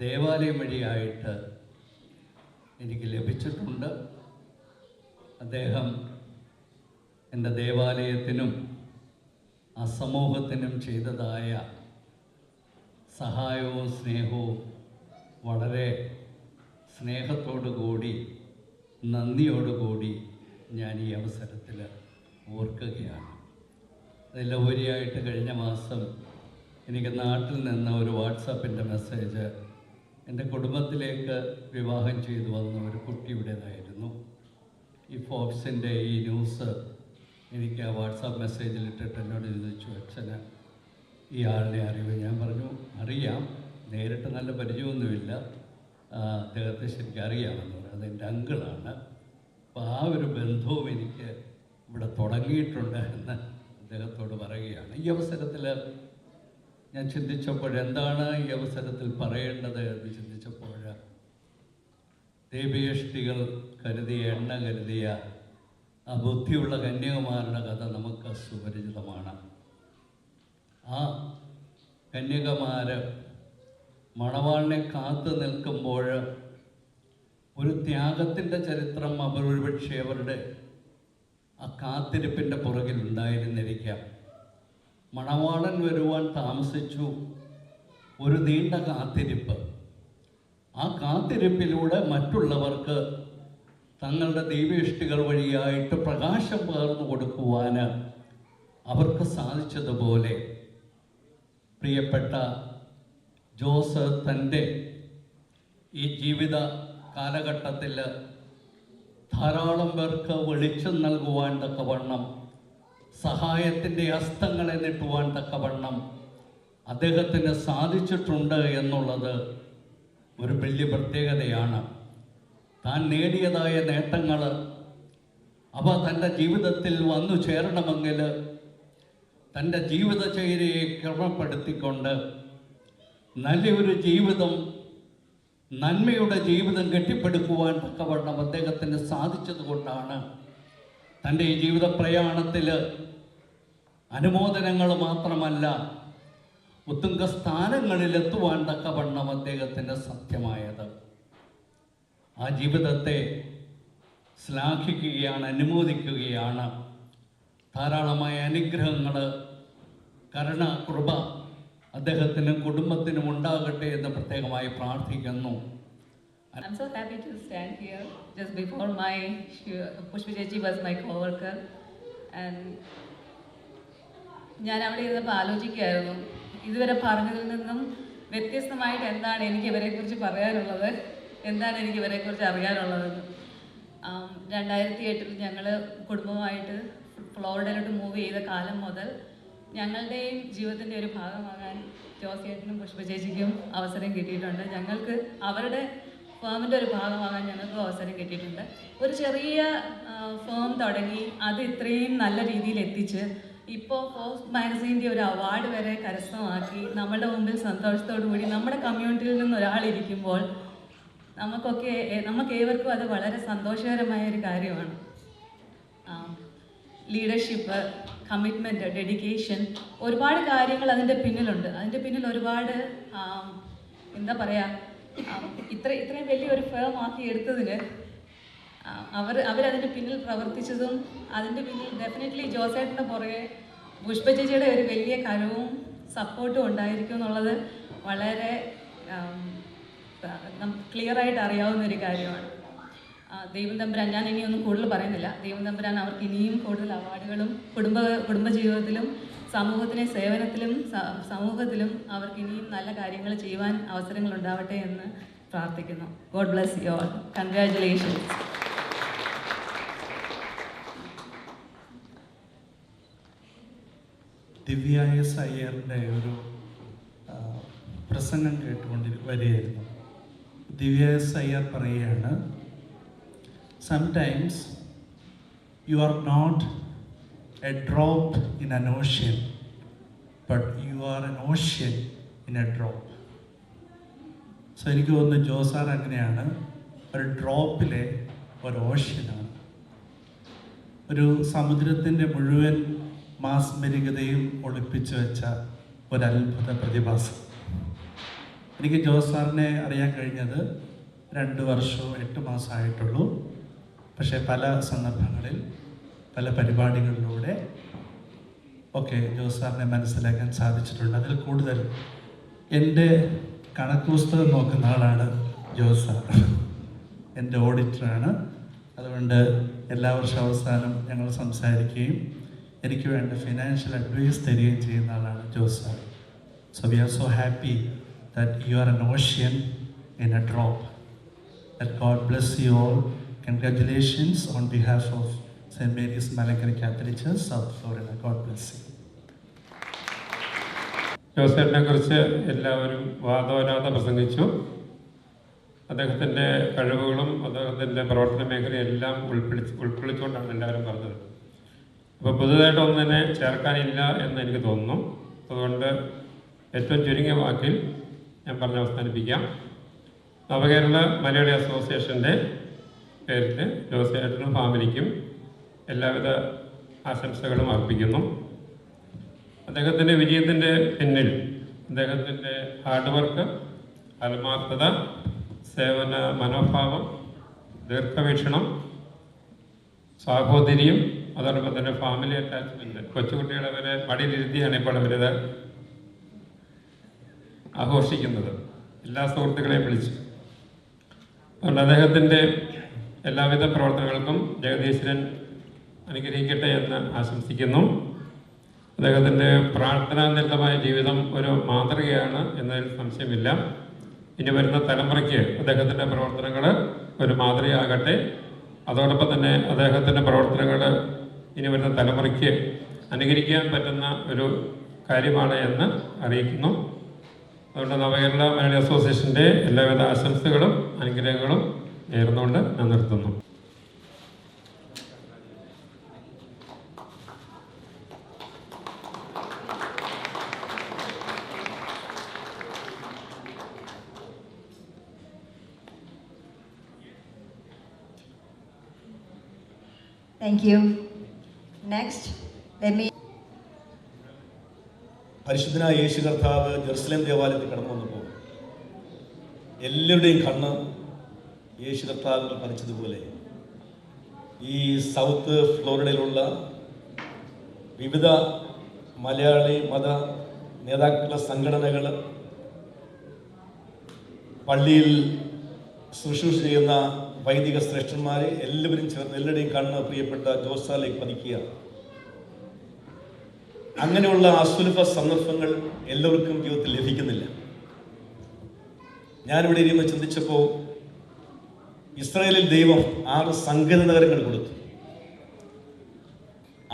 ദേവാലയം വഴിയായിട്ട് എനിക്ക് ലഭിച്ചിട്ടുണ്ട്. അദ്ദേഹം എൻ്റെ ദേവാലയത്തിനും ആ സമൂഹത്തിനും ചെയ്തതായ സഹായവും സ്നേഹവും വളരെ സ്നേഹത്തോടുകൂടി നന്ദിയോടുകൂടി ഞാൻ ഈ അവസരത്തിൽ ഓർക്കുകയാണ്. അതിലുപരിയായിട്ട് കഴിഞ്ഞ മാസം എനിക്ക് നാട്ടിൽ നിന്ന് ഒരു വാട്സാപ്പിൻ്റെ മെസ്സേജ് എൻ്റെ കുടുംബത്തിലേക്ക് വിവാഹം ചെയ്തു വന്ന ഒരു കുട്ടിയുടേതായിരുന്നു. പറയുമായിരുന്നു. ഈ ഫോബ്സിൻ്റെ ഈ ന്യൂസ് എനിക്ക് ആ വാട്സാപ്പ് മെസ്സേജിൽ ഇട്ടിട്ട് എന്നോട് ചോദിച്ചു, അച്ഛന് ഈ ആളിനെ അറിവ്? ഞാൻ പറഞ്ഞു, അറിയാം, നേരിട്ട് നല്ല പരിചയമൊന്നുമില്ല, അദ്ദേഹത്തെ ശരിക്കും അറിയാമെന്ന് പറഞ്ഞു. അതെൻ്റെ അങ്കിളാണ്. അപ്പോൾ ആ ഒരു ബന്ധവും എനിക്ക് ഇവിടെ തുടങ്ങിയിട്ടുണ്ട് എന്ന് അദ്ദേഹത്തോട് പറയുകയാണ്. ഈ അവസരത്തിൽ ഞാൻ ചിന്തിച്ചപ്പോൾ എന്താണ് ഈ അവസരത്തിൽ പറയേണ്ടത് എന്ന് ചിന്തിച്ചപ്പോൾ ദേവീഷ്ടികൾ കരുതിയ എണ്ണ കരുതിയ ആ ബുദ്ധിയുള്ള കന്യകമാരുടെ കഥ നമുക്ക് സുപരിചിതമാണ്. ആ കന്യകമാർ മണവാളിനെ കാത്തു നിൽക്കുമ്പോൾ ഒരു ത്യാഗത്തിൻ്റെ ചരിത്രം ഒരുപക്ഷെ അവരുടെ ആ കാത്തിരിപ്പിൻ്റെ പുറകിൽ ഉണ്ടായിരുന്നിരിക്കാം. മണവാളൻ വരുവാൻ താമസിച്ചു, ഒരു നീണ്ട കാത്തിരിപ്പ്. ആ കാത്തിരിപ്പിലൂടെ മറ്റുള്ളവർക്ക് തങ്ങളുടെ ദൈവേഷ്ടികൾ വഴിയായിട്ട് പ്രകാശം പകർന്നു കൊടുക്കുവാൻ അവർക്ക് സാധിച്ചതുപോലെ പ്രിയപ്പെട്ട ജോസ് തൻ്റെ ഈ ജീവിത കാലഘട്ടത്തിൽ ധാരാളം പേർക്ക് വെളിച്ചം നൽകുവാൻ തക്കവണ്ണം, സഹായത്തിൻ്റെ ഹസ്തങ്ങളെ നീട്ടുവാൻ തക്കവണ്ണം അദ്ദേഹത്തിന് സാധിച്ചിട്ടുണ്ട് എന്നുള്ളത് ഒരു വലിയ പ്രത്യേകതയാണ്. താൻ നേടിയതായ നേട്ടങ്ങൾ അവ തൻ്റെ ജീവിതത്തിൽ വന്നു ചേരണമെങ്കിൽ തൻ്റെ ജീവിതചര്യയെ ക്രമപ്പെടുത്തിക്കൊണ്ട് നല്ലൊരു ജീവിതം, നന്മയുടെ ജീവിതം കെട്ടിപ്പടുക്കുവാൻ തക്കവണ്ണം അദ്ദേഹത്തിന് സാധിച്ചതുകൊണ്ടാണ് തൻ്റെ ഈ ജീവിത പ്രയാണത്തിൽ അനുമോദനങ്ങൾ മാത്രമല്ല ഉത്തുംഗ സ്ഥാനങ്ങളിലെത്തുവാൻ തക്കവണ്ണം അദ്ദേഹത്തിന് സാധ്യമായത്. ആ ജീവിതത്തെ ശ്ലാഘിക്കുകയാണ്, അനുമോദിക്കുകയാണ്. ധാരാളമായ അനുഗ്രഹങ്ങൾ, കരുണ, കൃപ അദ്ദേഹത്തിനും കുടുംബത്തിനും ഉണ്ടാകട്ടെ എന്ന് പ്രത്യേകമായി പ്രാർത്ഥിക്കുന്നു. I'm so happy to stand here. Just before Pushpa Chechi was my co-worker, and ഞാൻ അവിടെ ഇരുന്നപ്പോൾ ആലോചിക്കുകയായിരുന്നു, ഇതുവരെ പറഞ്ഞതിൽ നിന്നും വ്യത്യസ്തമായിട്ട് എന്താണ് എനിക്ക് ഇവരെക്കുറിച്ച് പറയാനുള്ളത്, എന്താണ് എനിക്ക് ഇവരെക്കുറിച്ച് അറിയാനുള്ളതെന്ന്. 2008 ഞങ്ങൾ കുടുംബമായിട്ട് ഫ്ലോറിഡയിലോട്ട് മൂവ് ചെയ്ത കാലം മുതൽ ഞങ്ങളുടെയും ജീവിതത്തിൻ്റെ ഒരു ഭാഗമാകാൻ ജോസിയേട്ടനും പുഷ്പ ചേച്ചിക്കും അവസരം കിട്ടിയിട്ടുണ്ട്. ഞങ്ങൾക്ക് അവരുടെ ഫേമിൻ്റെ ഒരു ഭാഗമാകാൻ ഞങ്ങൾക്ക് അവസരം കിട്ടിയിട്ടുണ്ട്. ഒരു ചെറിയ ഫേം തുടങ്ങി അത് ഇത്രയും നല്ല രീതിയിൽ എത്തിച്ച് ഇപ്പോൾ ഫോബ്സ് മാഗസീൻ്റെ ഒരു അവാർഡ് വരെ കരസ്ഥമാക്കി നമ്മളുടെ മുമ്പിൽ സന്തോഷത്തോടു കൂടി നമ്മുടെ കമ്മ്യൂണിറ്റിയിൽ നിന്ന് ഒരാളിരിക്കുമ്പോൾ നമുക്ക് ഏവർക്കും അത് വളരെ സന്തോഷകരമായ ഒരു കാര്യമാണ്. ലീഡർഷിപ്പ്, കമ്മിറ്റ്മെൻറ്റ്, ഡെഡിക്കേഷൻ, ഒരുപാട് കാര്യങ്ങൾ അതിൻ്റെ പിന്നിലുണ്ട്. അതിൻ്റെ പിന്നിൽ ഒരുപാട് എന്താ പറയുക, ഇത്രയും വലിയൊരു ഫേം ആക്കി എടുത്തതിന് അവരതിൻ്റെ പിന്നിൽ പ്രവർത്തിച്ചതും അതിൻ്റെ പിന്നിൽ ഡെഫിനറ്റ്ലി ജോസേട്ടൻ്റെ പുറകെ പുഷ്പ ചേച്ചിയുടെ ഒരു വലിയ കരവും സപ്പോർട്ടും ഉണ്ടായിരിക്കും എന്നുള്ളത് വളരെ ക്ലിയറായിട്ട് അറിയാവുന്ന ഒരു കാര്യമാണ്. ദൈവം തമ്പുരാൻ, ഞാൻ ഇനിയൊന്നും കൂടുതൽ പറയുന്നില്ല, ദൈവം തമ്പുരാൻ അവർക്ക് ഇനിയും കൂടുതൽ അവാർഡുകളും കുടുംബജീവിതത്തിലും സമൂഹത്തിലെ സേവനത്തിലും സമൂഹത്തിലും അവർക്ക് ഇനിയും നല്ല കാര്യങ്ങൾ ചെയ്യുവാൻ അവസരങ്ങൾ ഉണ്ടാവട്ടെ എന്ന് പ്രാർത്ഥിക്കുന്നു. God bless you all. Congratulations. Divya S അയ്യറിൻ്റെ ഒരു പ്രസംഗം വരികയായിരുന്നു. ദിവ്യ എസ് അയ്യർ പറയുകയാണ്, sometimes you are not a drop in an ocean, but you are an ocean in a drop. So എനിക്ക് തോന്നുന്നു ജോസാർ അങ്ങനെയാണ്, ഒരു ഡ്രോപ്പിലെ ഒരു ഓഷ്യനാണ്. ഒരു സമുദ്രത്തിൻ്റെ മുഴുവൻ മാസ്മരികതയും ഒളിപ്പിച്ചു വെച്ച ഒരത്ഭുത പ്രതിഭാസം. എനിക്ക് ജോസാറിനെ അറിയാൻ കഴിഞ്ഞത് 2 വർഷവും 8 മാസമായിട്ടുള്ളൂ. പക്ഷേ പല സന്ദർഭങ്ങളിൽ പല പരിപാടികളിലൂടെ ഒക്കെ ജോസാറിനെ മനസ്സിലാക്കാൻ സാധിച്ചിട്ടുണ്ട്. അതിൽ കൂടുതൽ എൻ്റെ കണക്ക് പുസ്തകം നോക്കുന്ന ആളാണ് ജോസാർ. എൻ്റെ ഓഡിറ്ററാണ്. അതുകൊണ്ട് എല്ലാ വർഷം അവസാനം ഞങ്ങൾ സംസാരിക്കുകയും എനിക്ക് വേണ്ട ഫിനാൻഷ്യൽ അഡ്വൈസ് തരികയും ചെയ്യുന്ന ആളാണ് Jose sir. So we are so happy that you are an ocean in a drop. That God bless you all. Congratulations on behalf of St. Mary's Malankara Catholic Church, South Florida. God bless you. ജോസേട്ടിനെ കുറിച്ച് എല്ലാവരും വാദോരാതെ പ്രസംഗിച്ചു. അദ്ദേഹത്തിൻ്റെ കഴിവുകളും അദ്ദേഹത്തിൻ്റെ പ്രവർത്തന മേഖലയെല്ലാം ഉൾക്കൊള്ളിച്ചുകൊണ്ടാണ് എല്ലാവരും പറഞ്ഞത്. അപ്പോൾ പുതുതായിട്ടൊന്നും തന്നെ ചേർക്കാനില്ല എന്ന് എനിക്ക് തോന്നുന്നു. അതുകൊണ്ട് ഏറ്റവും ചുരുങ്ങിയ വാക്കിൽ ഞാൻ പറഞ്ഞ് അവസാനിപ്പിക്കാം. നവകേരള മലയാളി അസോസിയേഷൻ്റെ പേരിൽ ജോസേട്ടനും ഫാമിലിക്കും എല്ലാവിധ ആശംസകളും അർപ്പിക്കുന്നു. അദ്ദേഹത്തിൻ്റെ വിജയത്തിൻ്റെ പിന്നിൽ അദ്ദേഹത്തിൻ്റെ ഹാർഡ് വർക്ക്, ആത്മാർത്ഥത, സേവന മനോഭാവം, ദീർഘവീക്ഷണം, സാഹോദര്യം, അതോടൊപ്പം തന്നെ ഫാമിലി അറ്റാച്ച്മെൻറ്റ്, കൊച്ചുകുട്ടികളെ വരെ മടിയിലിരുത്തിയാണ് ഇപ്പോൾ അവരിത് ആഘോഷിക്കുന്നത്, എല്ലാ സുഹൃത്തുക്കളെയും വിളിച്ച്. അതുകൊണ്ട് അദ്ദേഹത്തിൻ്റെ എല്ലാവിധ പ്രവർത്തനങ്ങൾക്കും ജഗദീശ്വരൻ അനുഗ്രഹിക്കട്ടെ എന്ന് ആശംസിക്കുന്നു. അദ്ദേഹത്തിൻ്റെ പ്രാർത്ഥനാനിരതമായ ജീവിതം ഒരു മാതൃകയാണ് എന്നതിൽ സംശയമില്ല. ഇനി വരുന്ന തലമുറയ്ക്ക് അദ്ദേഹത്തിൻ്റെ പ്രവർത്തനങ്ങൾ ഒരു മാതൃകയാകട്ടെ. അതോടൊപ്പം തന്നെ അദ്ദേഹത്തിൻ്റെ പ്രവർത്തനങ്ങൾ ഇനി വരുന്ന തലമുറയ്ക്ക് അനുകരിക്കാൻ പറ്റുന്ന ഒരു കാര്യമാണ് എന്ന് അറിയിക്കുന്നു. അതുകൊണ്ട് നവകേരള മലയാളി അസോസിയേഷൻ്റെ എല്ലാവിധ ആശംസകളും അനുഗ്രഹങ്ങളും നേർന്നുകൊണ്ട് ഞാൻ നിർത്തുന്നു. Thank you. Next, let me. പരിശുദ്ധനായ യേശു കർത്താവ് ജെറുസലേം ദേവാലയത്തിൽ കടന്നു വന്നപ്പോൾ എല്ലാവരുടെയും കണ്ണ് യേശു കർത്താവിൽ പതിച്ചതുപോലെ ഈ സൗത്ത് ഫ്ലോറിഡയിലുള്ള വിവിധ മലയാളി മത നേതാക്കളുടെ സംഘടനകൾ, പള്ളിയിൽ ശുശ്രൂഷ ചെയ്യുന്ന വൈദിക ശ്രേഷ്ഠന്മാരെ എല്ലാവരും ചേർന്ന് എല്ലാവരുടെയും കണ്ണ് പ്രിയപ്പെട്ട ജോസാലേക്ക് പതിക്കുക. അങ്ങനെയുള്ള അസുലഭ സന്ദർഭങ്ങൾ എല്ലാവർക്കും ജീവിതത്തിൽ ലഭിക്കുന്നില്ല. ഞാനിവിടെ ഇരുന്ന് ചിന്തിച്ചപ്പോൾ ഇസ്രായേലിൽ ദൈവം 6 സങ്കേത നഗരങ്ങൾ കൊടുത്തു.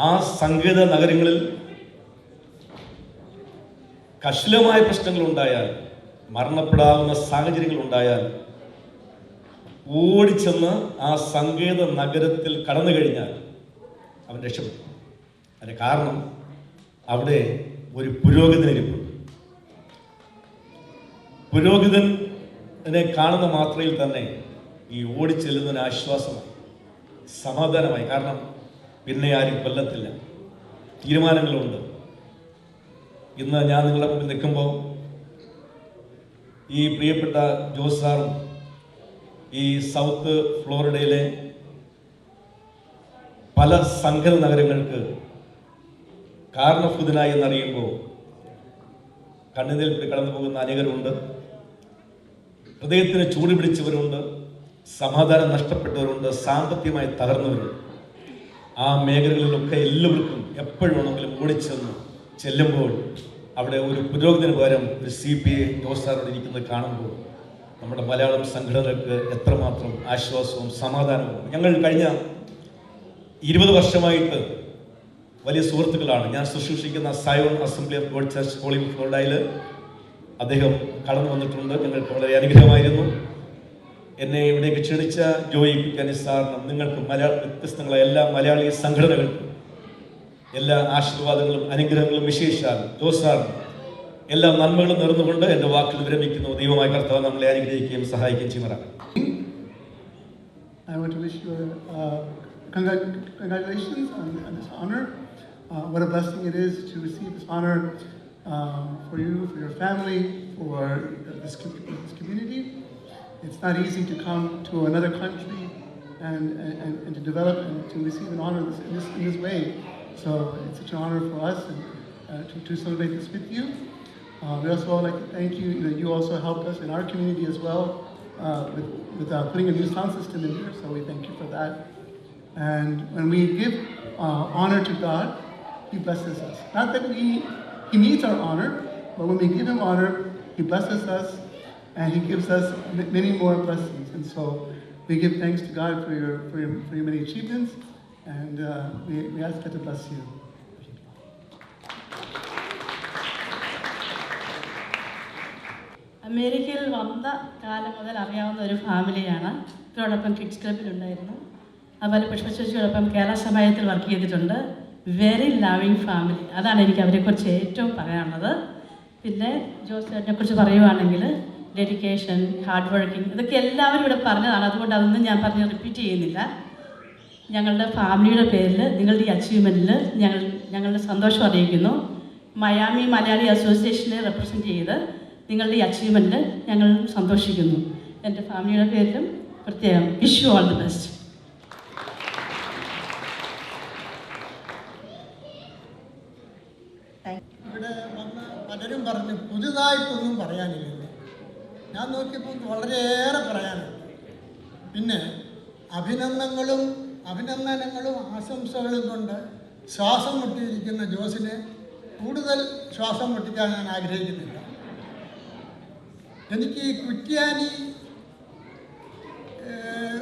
ആ സങ്കേത നഗരങ്ങളിൽ കശലമായ പ്രശ്നങ്ങൾ ഉണ്ടായാൽ, മരണപ്പെടാവുന്ന സാഹചര്യങ്ങൾ ഉണ്ടായാൽ ഓടിച്ചെന്ന് ആ സങ്കേത നഗരത്തിൽ കടന്നു കഴിഞ്ഞാൽ അവൻ രക്ഷപ്പെടും. അതിന് കാരണം അവിടെ ഒരു പുരോഹിതനിരിപ്പുണ്ട്. പുരോഹിതനെ കാണുന്ന മാത്രയിൽ തന്നെ ഈ ഓടിച്ചെല്ലുന്നതിന് ആശ്വാസമായി, സമാധാനമായി. കാരണം പിന്നെ ആരും കൊല്ലത്തില്ല, തീരുമാനങ്ങളുണ്ട്. ഇന്ന് ഞാൻ നിങ്ങളുടെ മുമ്പിൽ നിൽക്കുമ്പോൾ ഈ പ്രിയപ്പെട്ട ജോസ് സാറും ഈ സൗത്ത് ഫ്ലോറിഡയിലെ പല സംഘട നഗരങ്ങൾക്ക് കാരണഭൂതനായി എന്നറിയുമ്പോൾ കണ്ണുനീരിൽ കൂടി കടന്നു പോകുന്ന അനേകരുണ്ട്. ഹൃദയത്തിന് ചൂട് പിടിച്ചവരുണ്ട്, സമാധാനം നഷ്ടപ്പെട്ടവരുണ്ട്, സാമ്പത്തികമായി തകർന്നവരുണ്ട്. ആ മേഖലകളിലൊക്കെ എല്ലാവർക്കും എപ്പോഴാണെങ്കിലും ചെല്ലുമ്പോൾ അവിടെ ഒരു പുരോഗതിന് പകരം ഒരു CPI ജോസാറോട് ഇരിക്കുന്നത് കാണുമ്പോൾ നമ്മുടെ മലയാളം സംഘടനകൾക്ക് എത്രമാത്രം ആശ്വാസവും സമാധാനവും. ഞങ്ങൾ കഴിഞ്ഞ 20 വർഷമായിട്ട് വലിയ സുഹൃത്തുക്കളാണ്. ഞാൻ ശുശ്രൂഷിക്കുന്ന Zion Assembly of God Church Hollywood ഫ്ലോറിഡയിൽ അദ്ദേഹം കടന്നു വന്നിട്ടുണ്ട്. ഞങ്ങൾക്ക് വളരെ അനുഗ്രഹമായിരുന്നു. എന്നെ ഇവിടേക്ക് ക്ഷണിച്ച ജോയി കുറ്റാനി സാറിനും നിങ്ങൾക്ക് വ്യത്യസ്തങ്ങളായ എല്ലാ മലയാളി സംഘടനകൾക്കും എല്ലാ ആശീർവാദങ്ങളും അനുഗ്രഹങ്ങളും വിശേഷാൽ ജോസ് സാറിനും എല്ലാ നന്മകളും നേർന്നുകൊണ്ട് എൻ്റെ വാക്കുകൾ വിരമിക്കുന്നു. ദൈവമായ കർത്താവ് നമ്മളെ അനുഗ്രഹിക്കുകയും സഹായിക്കുകയും ചെയ്യുമാറാകട്ടെ. I want to wish you congratulations on this honor. What a blessing it is to receive this honor for you, for your family, for this community. It's not easy to come to another country and to develop and to receive an honor in this way. So it's such an honor for us and to celebrate this with you. We also would like to thank you. You also helped us in our community as well with putting a new sound system in here. So we thank you for that. And when we give honor to God, He blesses us. Not that He needs our honor, but when we give Him honor, He blesses us and He gives us many more blessings. And so we give thanks to God for your many achievements, and we ask God to bless you. അമേരിക്കയിൽ വന്ന കാലം മുതൽ അറിയാവുന്ന ഒരു ഫാമിലിയാണ്. ഇവരോടൊപ്പം kids ക്ലബിലുണ്ടായിരുന്നു. അതുപോലെ പുഷ്പശേഷിയോടൊപ്പം Kerala സമാജത്തിൽ work ചെയ്തിട്ടുണ്ട്. Very loving family. അതാണ് എനിക്ക് അവരെക്കുറിച്ച് ഏറ്റവും പറയാനുള്ളത്. പിന്നെ ജോസ് ചേട്ടനെക്കുറിച്ച് പറയുവാണെങ്കിൽ ഡെഡിക്കേഷൻ, ഹാർഡ് വർക്കിംഗ്, ഇതൊക്കെ എല്ലാവരും ഇവിടെ പറഞ്ഞതാണ്. അതുകൊണ്ട് അതൊന്നും ഞാൻ പറഞ്ഞ് റിപ്പീറ്റ് ചെയ്യുന്നില്ല. ഞങ്ങളുടെ ഫാമിലിയുടെ പേരിൽ നിങ്ങളുടെ ഈ അച്ചീവ്മെൻറ്റിൽ ഞങ്ങളുടെ സന്തോഷം അറിയിക്കുന്നു. മയാമി മലയാളി അസോസിയേഷനെ റെപ്രസെൻറ്റ് ചെയ്ത് നിങ്ങളുടെ ഈ അച്ചീവ്മെൻറ്റിൽ ഞങ്ങൾ സന്തോഷിക്കുന്നു. എൻ്റെ ഫാമിലിയുടെ പേരിലും പ്രത്യേകം wish you all the best. ഇവിടെ വന്ന് പലരും പറഞ്ഞു പുതുതായിട്ടൊന്നും പറയാനില്ല. ഞാൻ നോക്കിയപ്പോൾ വളരെയേറെ പറയാനുണ്ട്. പിന്നെ അഭിനന്ദനങ്ങളും ആശംസകളും കൊണ്ട് ശ്വാസം മുട്ടിയിരിക്കുന്ന ജോസിനെ കൂടുതൽ ശ്വാസം മുട്ടിക്കാൻ ഞാൻ ആഗ്രഹിക്കുന്നില്ല. എനിക്ക് ഈ കുറ്റ്യാനി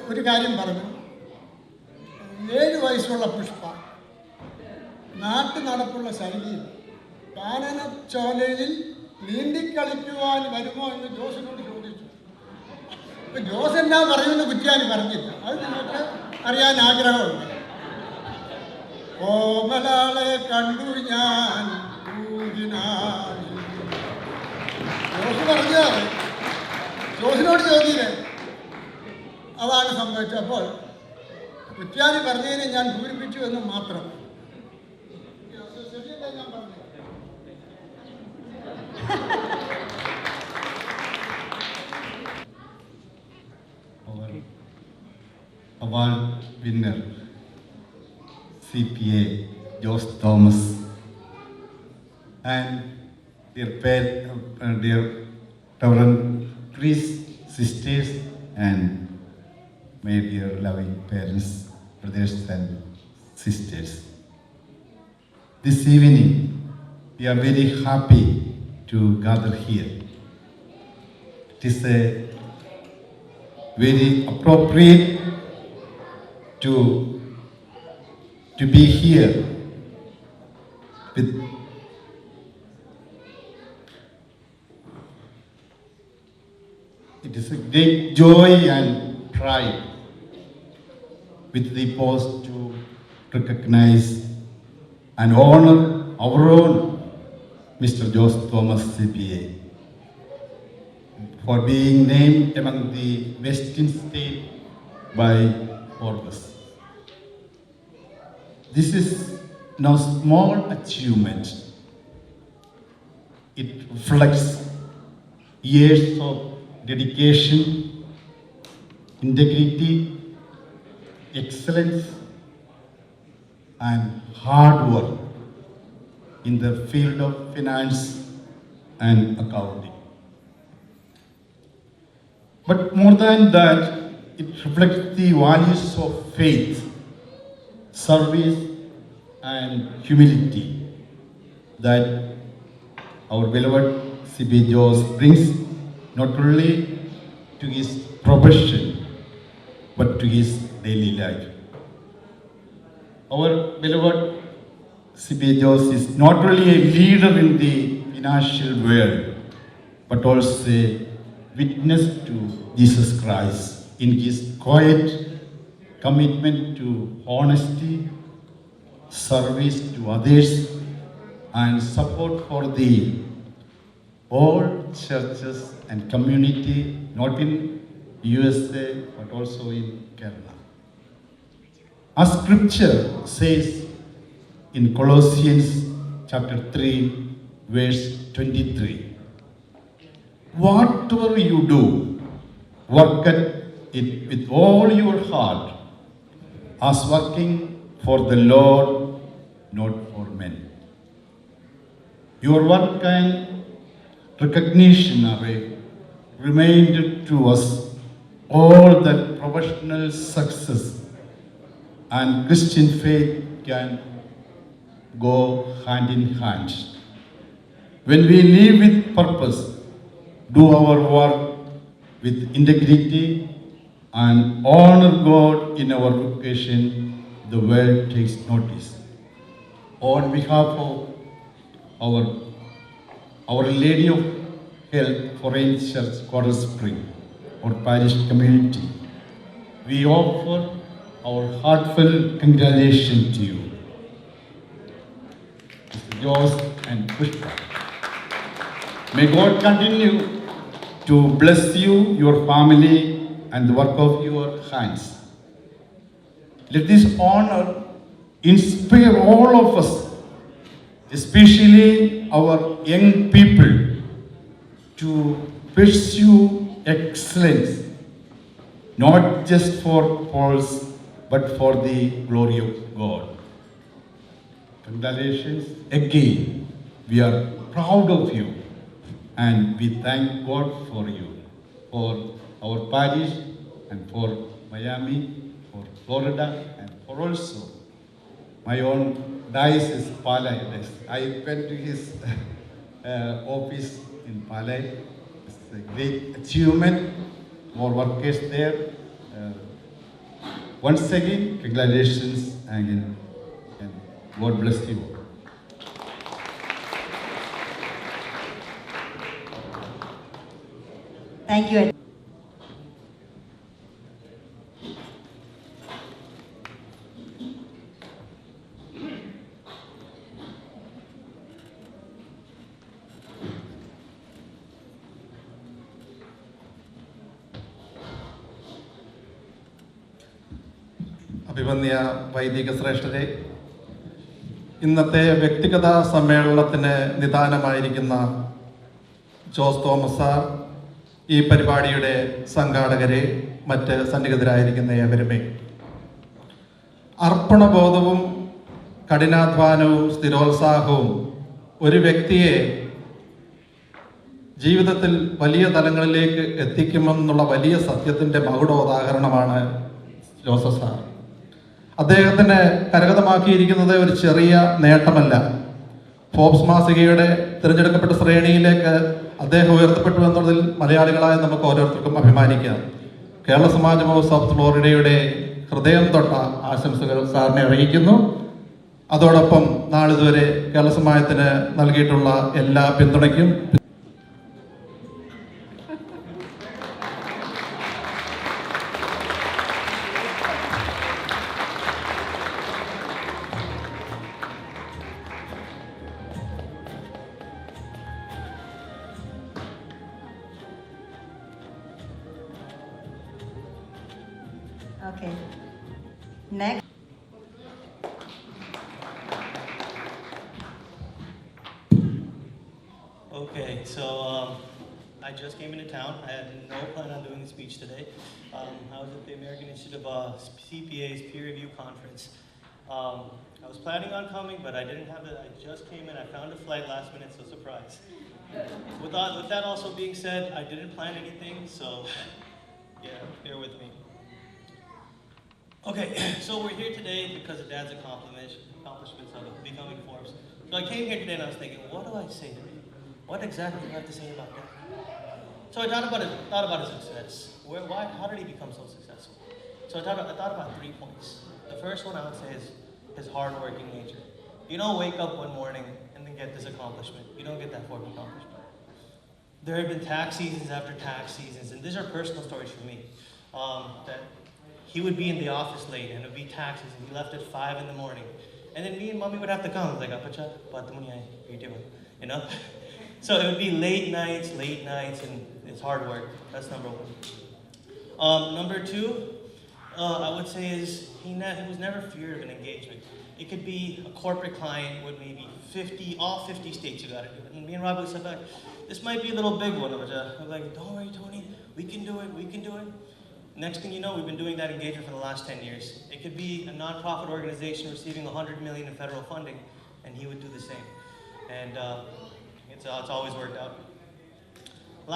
ഒരു കാര്യം പറഞ്ഞു. 7 വയസ്സുള്ള പുഷ്പ നാട്ടു നടപ്പുള്ള ശൈലിയിൽ കാനനച്ചോലയിൽ നീന്തിക്കളിക്കുവാൻ വരുമോ എന്ന് ജോസിനോട് ചോദിച്ചു. ഇപ്പം ജോസ് എന്നാ പറയുമെന്ന് കുറ്റ്യാനി പറഞ്ഞില്ല. അത് നിങ്ങൾക്ക് അറിയാൻ ആഗ്രഹമുണ്ട്. ഓമലാളെ കണ്ടു ഞാൻ ജോസ് പറഞ്ഞത് ജോസിനോട് ചോദിച്ചില്ലേ, അതാണ് സംഭവിച്ചത്. അപ്പോൾ കുറ്റ്യാനി പറഞ്ഞതിനെ ഞാൻ പൂരിപ്പിച്ചു എന്ന് മാത്രം. ഞാൻ പറഞ്ഞു award winner CPA Jose Thomas and dear Reverend priests, sisters, and my dear loving parents, brothers and sisters. This evening we are very happy to gather here. It is a very appropriate to be here with it is a great joy and pride with the post to recognize and honor our own Mr. Jose Thomas CPA for being named among the Western State by Forbes. This is no small achievement. It reflects years of dedication, integrity, excellence, and hard work in the field of finance and accounting. But more than that, it reflects the values of faith, service, and humility that our beloved CPA Jose brings not only to his profession but to his daily life. Our beloved CPA Jose is not only a leader in the financial world but also a witness to Jesus Christ in his quiet commitment to honesty, service to others, and support for the all churches and community, not in USA but also in Kerala. As scripture says in Colossians chapter 3 verse 23, whatever you do, work at it with all your heart, as working for the Lord, not for men. Your work and recognition are a reminder to us all that professional success and Christian faith can go hand in hand. When we live with purpose, do our work with integrity, and honor God in our vocation, the world takes notice. On behalf of our Lady of Health Foreign Church, Coral Spring, our parish community, we offer our heartfelt congratulations to you, Mr. Jose and Pushpa. May God continue to bless you, your family, and the work of your hands. Let this honor inspire all of us, especially our young people, to pursue excellence, not just for Paul's, but for the glory of God. Congratulations again. We are proud of you, and we thank God for you, for our parish, and for Miami, for Florida, and for also my own diocese, Palai. I went to his office in Palai. It's a great achievement. More workers there. Once again, congratulations and God bless you. Thank you. അഭിവന്യ വൈദിക ശ്രേഷ്ഠരെ, ഇന്നത്തെ വ്യക്തിഗത സമ്മേളനത്തിന് നിദാനമായിരിക്കുന്ന Jose Thomas sir, ഈ പരിപാടിയുടെ സംഘാടകരെ, മറ്റ് സന്നിഹിതരായിരിക്കുന്ന ഏവരുമേ, അർപ്പണബോധവും കഠിനാധ്വാനവും സ്ഥിരോത്സാഹവും ഒരു വ്യക്തിയെ ജീവിതത്തിൽ വലിയ തലങ്ങളിലേക്ക് എത്തിക്കുമെന്നുള്ള വലിയ സത്യത്തിൻ്റെ മകുടോദാഹരണമാണ് ജോസഫ് സാർ. അദ്ദേഹത്തിന് കരഗതമാക്കിയിരിക്കുന്നത് ഒരു ചെറിയ നേട്ടമല്ല. ഫോബ്സ് മാസികയുടെ തിരഞ്ഞെടുക്കപ്പെട്ട ശ്രേണിയിലേക്ക് അദ്ദേഹം ഉയർത്തപ്പെട്ടു എന്നുള്ളതിൽ മലയാളികളായ നമുക്ക് ഓരോരുത്തർക്കും അഭിമാനിക്കാം. കേരള സമാജം ഓഫ് സൗത്ത് ഫ്ലോറിഡയുടെ ഹൃദയം തൊട്ട ആശംസകൾ സാറിനെ അറിയിക്കുന്നു. അതോടൊപ്പം നാളിതുവരെ കേരള സമാജത്തിന് നൽകിയിട്ടുള്ള എല്ലാ പിന്തുണയ്ക്കും Okay. Next. Okay, so I just came into town. I had no plan on doing a speech today. I was at the American Institute of CPA's peer review conference. I was planning on coming, but I didn't have it. I just came in. I found a flight last minute, so surprise. With that also being said, I didn't plan anything, so yeah, bear with me. Okay, so we're here today because of Dad's accomplishments of becoming Forbes. So I came here today and I was thinking, what do I say to him? What exactly do I have to say about Dad? So I thought about his success. How did he become so successful? So I thought about 3 points. The first one I would say is his hard-working nature. You don't wake up one morning and then get this accomplishment. You don't get that Forbes accomplishment. There have been tax seasons after tax seasons, and these are personal stories for me. That he would be in the office late, and it would be taxes, and he left at 5 in the morning. And then me and Mommy would have to come. I was like, Apacha, what are you doing? You know? So it would be late nights, and it's hard work. That's number one. Number two, I would say is he was never feared of an engagement. It could be a corporate client with maybe all 50 states you got to do it. And me and Rob said, this might be a little big one. I was like, don't worry, Tony, we can do it. Next thing you know, we've been doing that engagement for the last 10 years. It could be a non-profit organization receiving $100 million in federal funding, and he would do the same. And it's always worked out.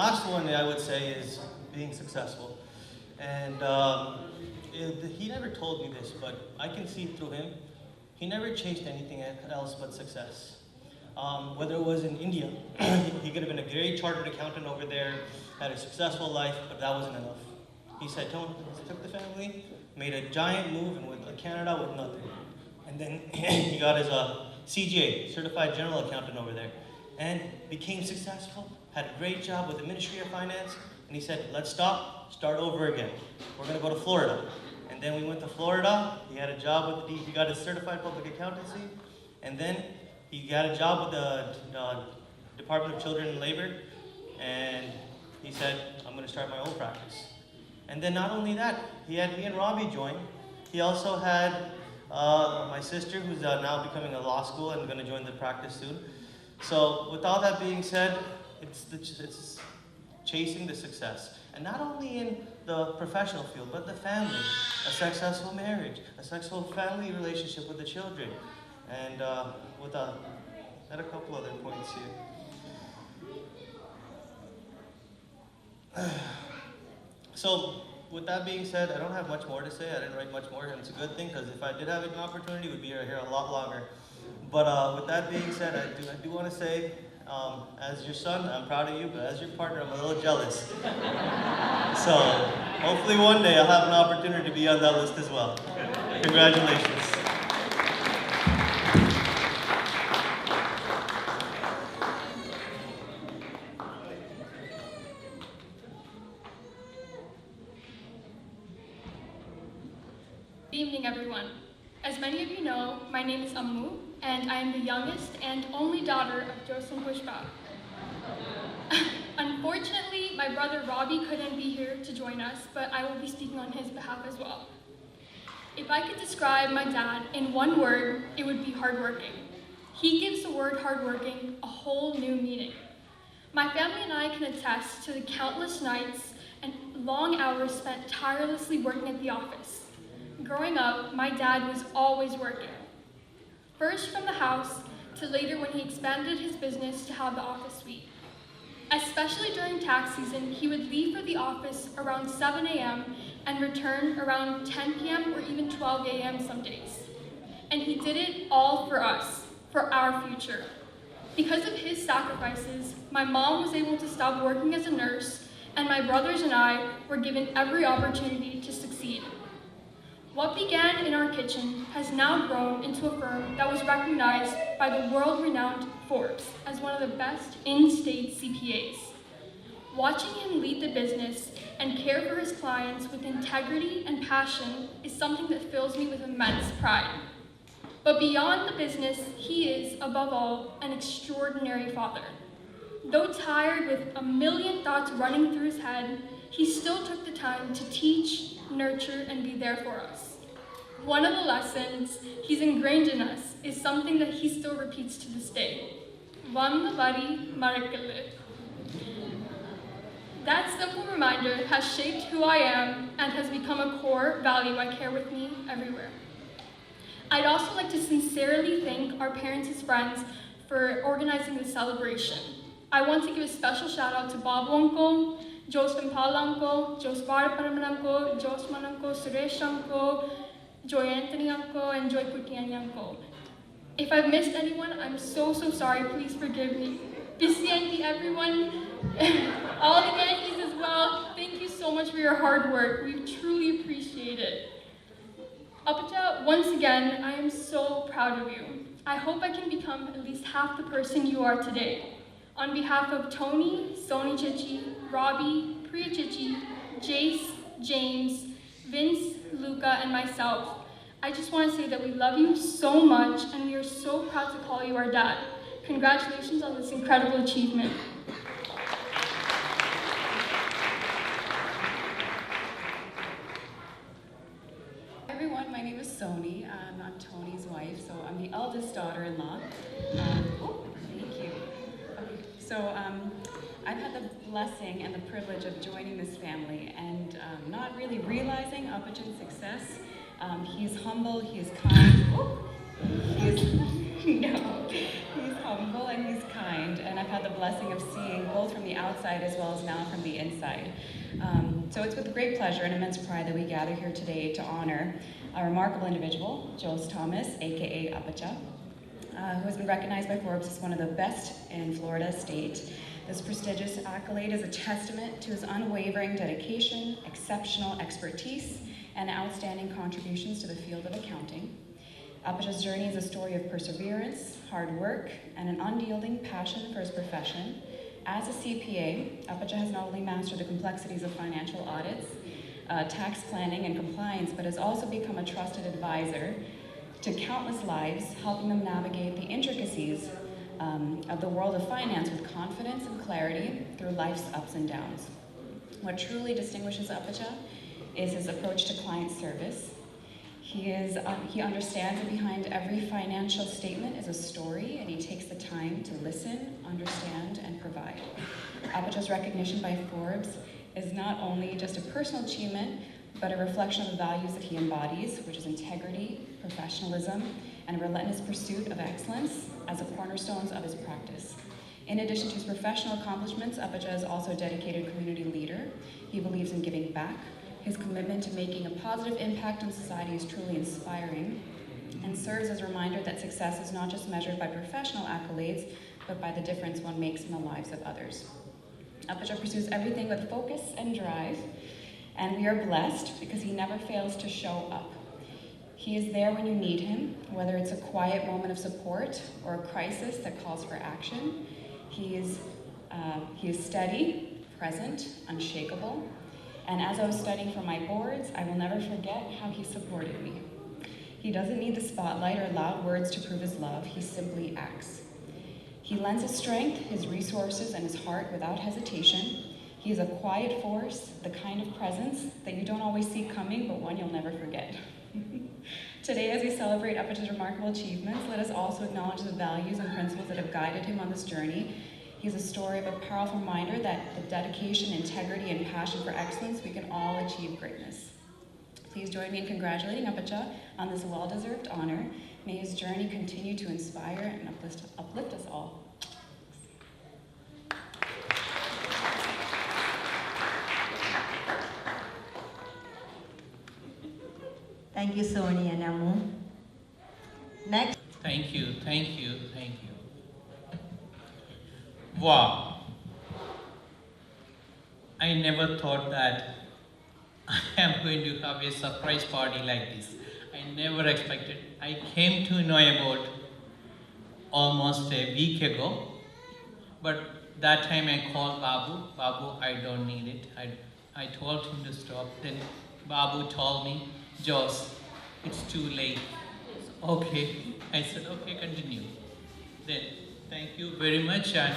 Last one I would say is being successful. And he never told me this, but I can see through him. He never chased anything else but success. Whether it was in India, he could have been a great chartered accountant over there, had a successful life, but that wasn't enough. he said, Tony, took the family, made a giant move and went to Canada with nothing. And then he got his CGA, Certified General Accountant over there, and became successful, had a great job with the Ministry of Finance, and he said, let's start over again. We're gonna go to Florida. And then we went to Florida, he had a job with he got his Certified Public Accountancy, and then he got a job with the Department of Children and Labor, and he said, I'm gonna start my own practice. And then not only that, he had me and Robbie join. He also had my sister, who's now becoming a law school and going to join the practice soon. So with all that being said, it's chasing the success. And not only in the professional field, but the family, a successful marriage, a successful family relationship with the children. And with a couple other points here. So, with that being said, I don't have much more to say. I didn't write much more, and it's a good thing, because if I did have an opportunity, we'd be here a lot longer. But with that being said, I do want to say, as your son, I'm proud of you, but as your partner, I'm a little jealous. So, hopefully one day I'll have an opportunity to be on that list as well. Congratulations. Good evening, everyone. As many of you know, my name is Ammu, and I am the youngest and only daughter of Joseph and Pushpa. Unfortunately, my brother Robbie couldn't be here to join us, but I will be speaking on his behalf as well. If I could describe my dad in one word, it would be hardworking. He gives the word hardworking a whole new meaning. My family and I can attest to the countless nights and long hours spent tirelessly working at the office. Growing up, my dad was always working. First from the house, to later when he expanded his business to have the office suite. Especially during tax season, he would leave for the office around 7 a.m. and return around 10 p.m. or even 12 a.m. some days. And he did it all for us, for our future. Because of his sacrifices, my mom was able to stop working as a nurse, and my brothers and I were given every opportunity to succeed. What began in our kitchen has now grown into a firm that was recognized by the world-renowned Forbes as one of the best in-state CPAs. Watching him lead the business and care for his clients with integrity and passion is something that fills me with immense pride. But beyond the business, he is, above all, an extraordinary father. Though tired with a million thoughts running through his head, he still took the time to teach, nurture, and be there for us. One of the lessons he's ingrained in us is something that he still repeats to this day. Vanda vari marakkalle. That simple reminder has shaped who I am and has become a core value I carry with me everywhere. I'd also like to sincerely thank our parents' friends for organizing this celebration. I want to give a special shout out to Babu Uncle, Jos Pampal Uncle, Jos Varaparam Uncle, Jos Manuncle, Suresh Uncle, Joy Anthony Uncle, and Joy Putiani Uncle. If I've missed anyone, I'm so sorry, please forgive me. Bisianti, everyone, all the Yankees as well, thank you so much for your hard work. We truly appreciate it. Apacha, once again, I am so proud of you. I hope I can become at least half the person you are today. On behalf of Tony, Soni Chichi, Robbie, Priya Chichi, Jace, James, Vince, Luca, and myself, I just want to say that we love you so much and we are so proud to call you our dad. Congratulations on this incredible achievement. Hi everyone, my name is Soni. I'm Tony's wife, so I'm the eldest daughter-in-law. Thank you. Okay, so I've had the blessing and the privilege of joining this family and not really realizing Apachan's success. He's humble, he's kind. He's humble and he's kind, and I've had the blessing of seeing both from the outside as well as now from the inside. So it's with great pleasure and immense pride that we gather here today to honor a remarkable individual, Jos Thomas, aka Apacha, who has been recognized by Forbes as one of the best in Florida State This prestigious accolade is a testament to his unwavering dedication, exceptional expertise, and outstanding contributions to the field of accounting. Apacha's journey is a story of perseverance, hard work, and an unyielding passion for his profession. As a CPA, Apacha has not only mastered the complexities of financial audits, tax planning, and compliance, but has also become a trusted advisor to countless lives, helping them navigate the intricacies of the world of finance with confidence and clarity through life's ups and downs. What truly distinguishes Apacha is his approach to client service. He understands that behind every financial statement is a story, and he takes the time to listen, understand, and provide. Apacha's recognition by Forbes is not only just a personal achievement, but a reflection of the values that he embodies, which is integrity, professionalism, and a relentless pursuit of excellence as the cornerstones of his practice. In addition to his professional accomplishments, Apacha is also a dedicated community leader. He believes in giving back. His commitment to making a positive impact on society is truly inspiring and serves as a reminder that success is not just measured by professional accolades, but by the difference one makes in the lives of others. Apacha pursues everything with focus and drive, and we are blessed because he never fails to show up. He is there when you need him, whether it's a quiet moment of support or a crisis that calls for action. He is steady, present, unshakable. And as I was studying for my boards, I will never forget how he supported me. He doesn't need the spotlight or loud words to prove his love, he simply acts. He lends his strength, his resources, and his heart without hesitation. He is a quiet force, the kind of presence that you don't always see coming, but one you'll never forget. Today, as we celebrate Apacha's remarkable achievements, let us also acknowledge the values and principles that have guided him on this journey. He is a story of a powerful reminder that with dedication, integrity, and passion for excellence, we can all achieve greatness. Please join me in congratulating Apacha on this well-deserved honor. May his journey continue to inspire and uplift us all. Thank you, Sony and Amu. Next. Thank you. Wow. I never thought that I am going to have a surprise party like this. I never expected. I came to know about almost a week ago, but that time I called Babu. Babu, I don't need it. I told him to stop. Then Babu told me, Jos, it's too late. Okay. I said, okay, continue. Then, thank you very much. And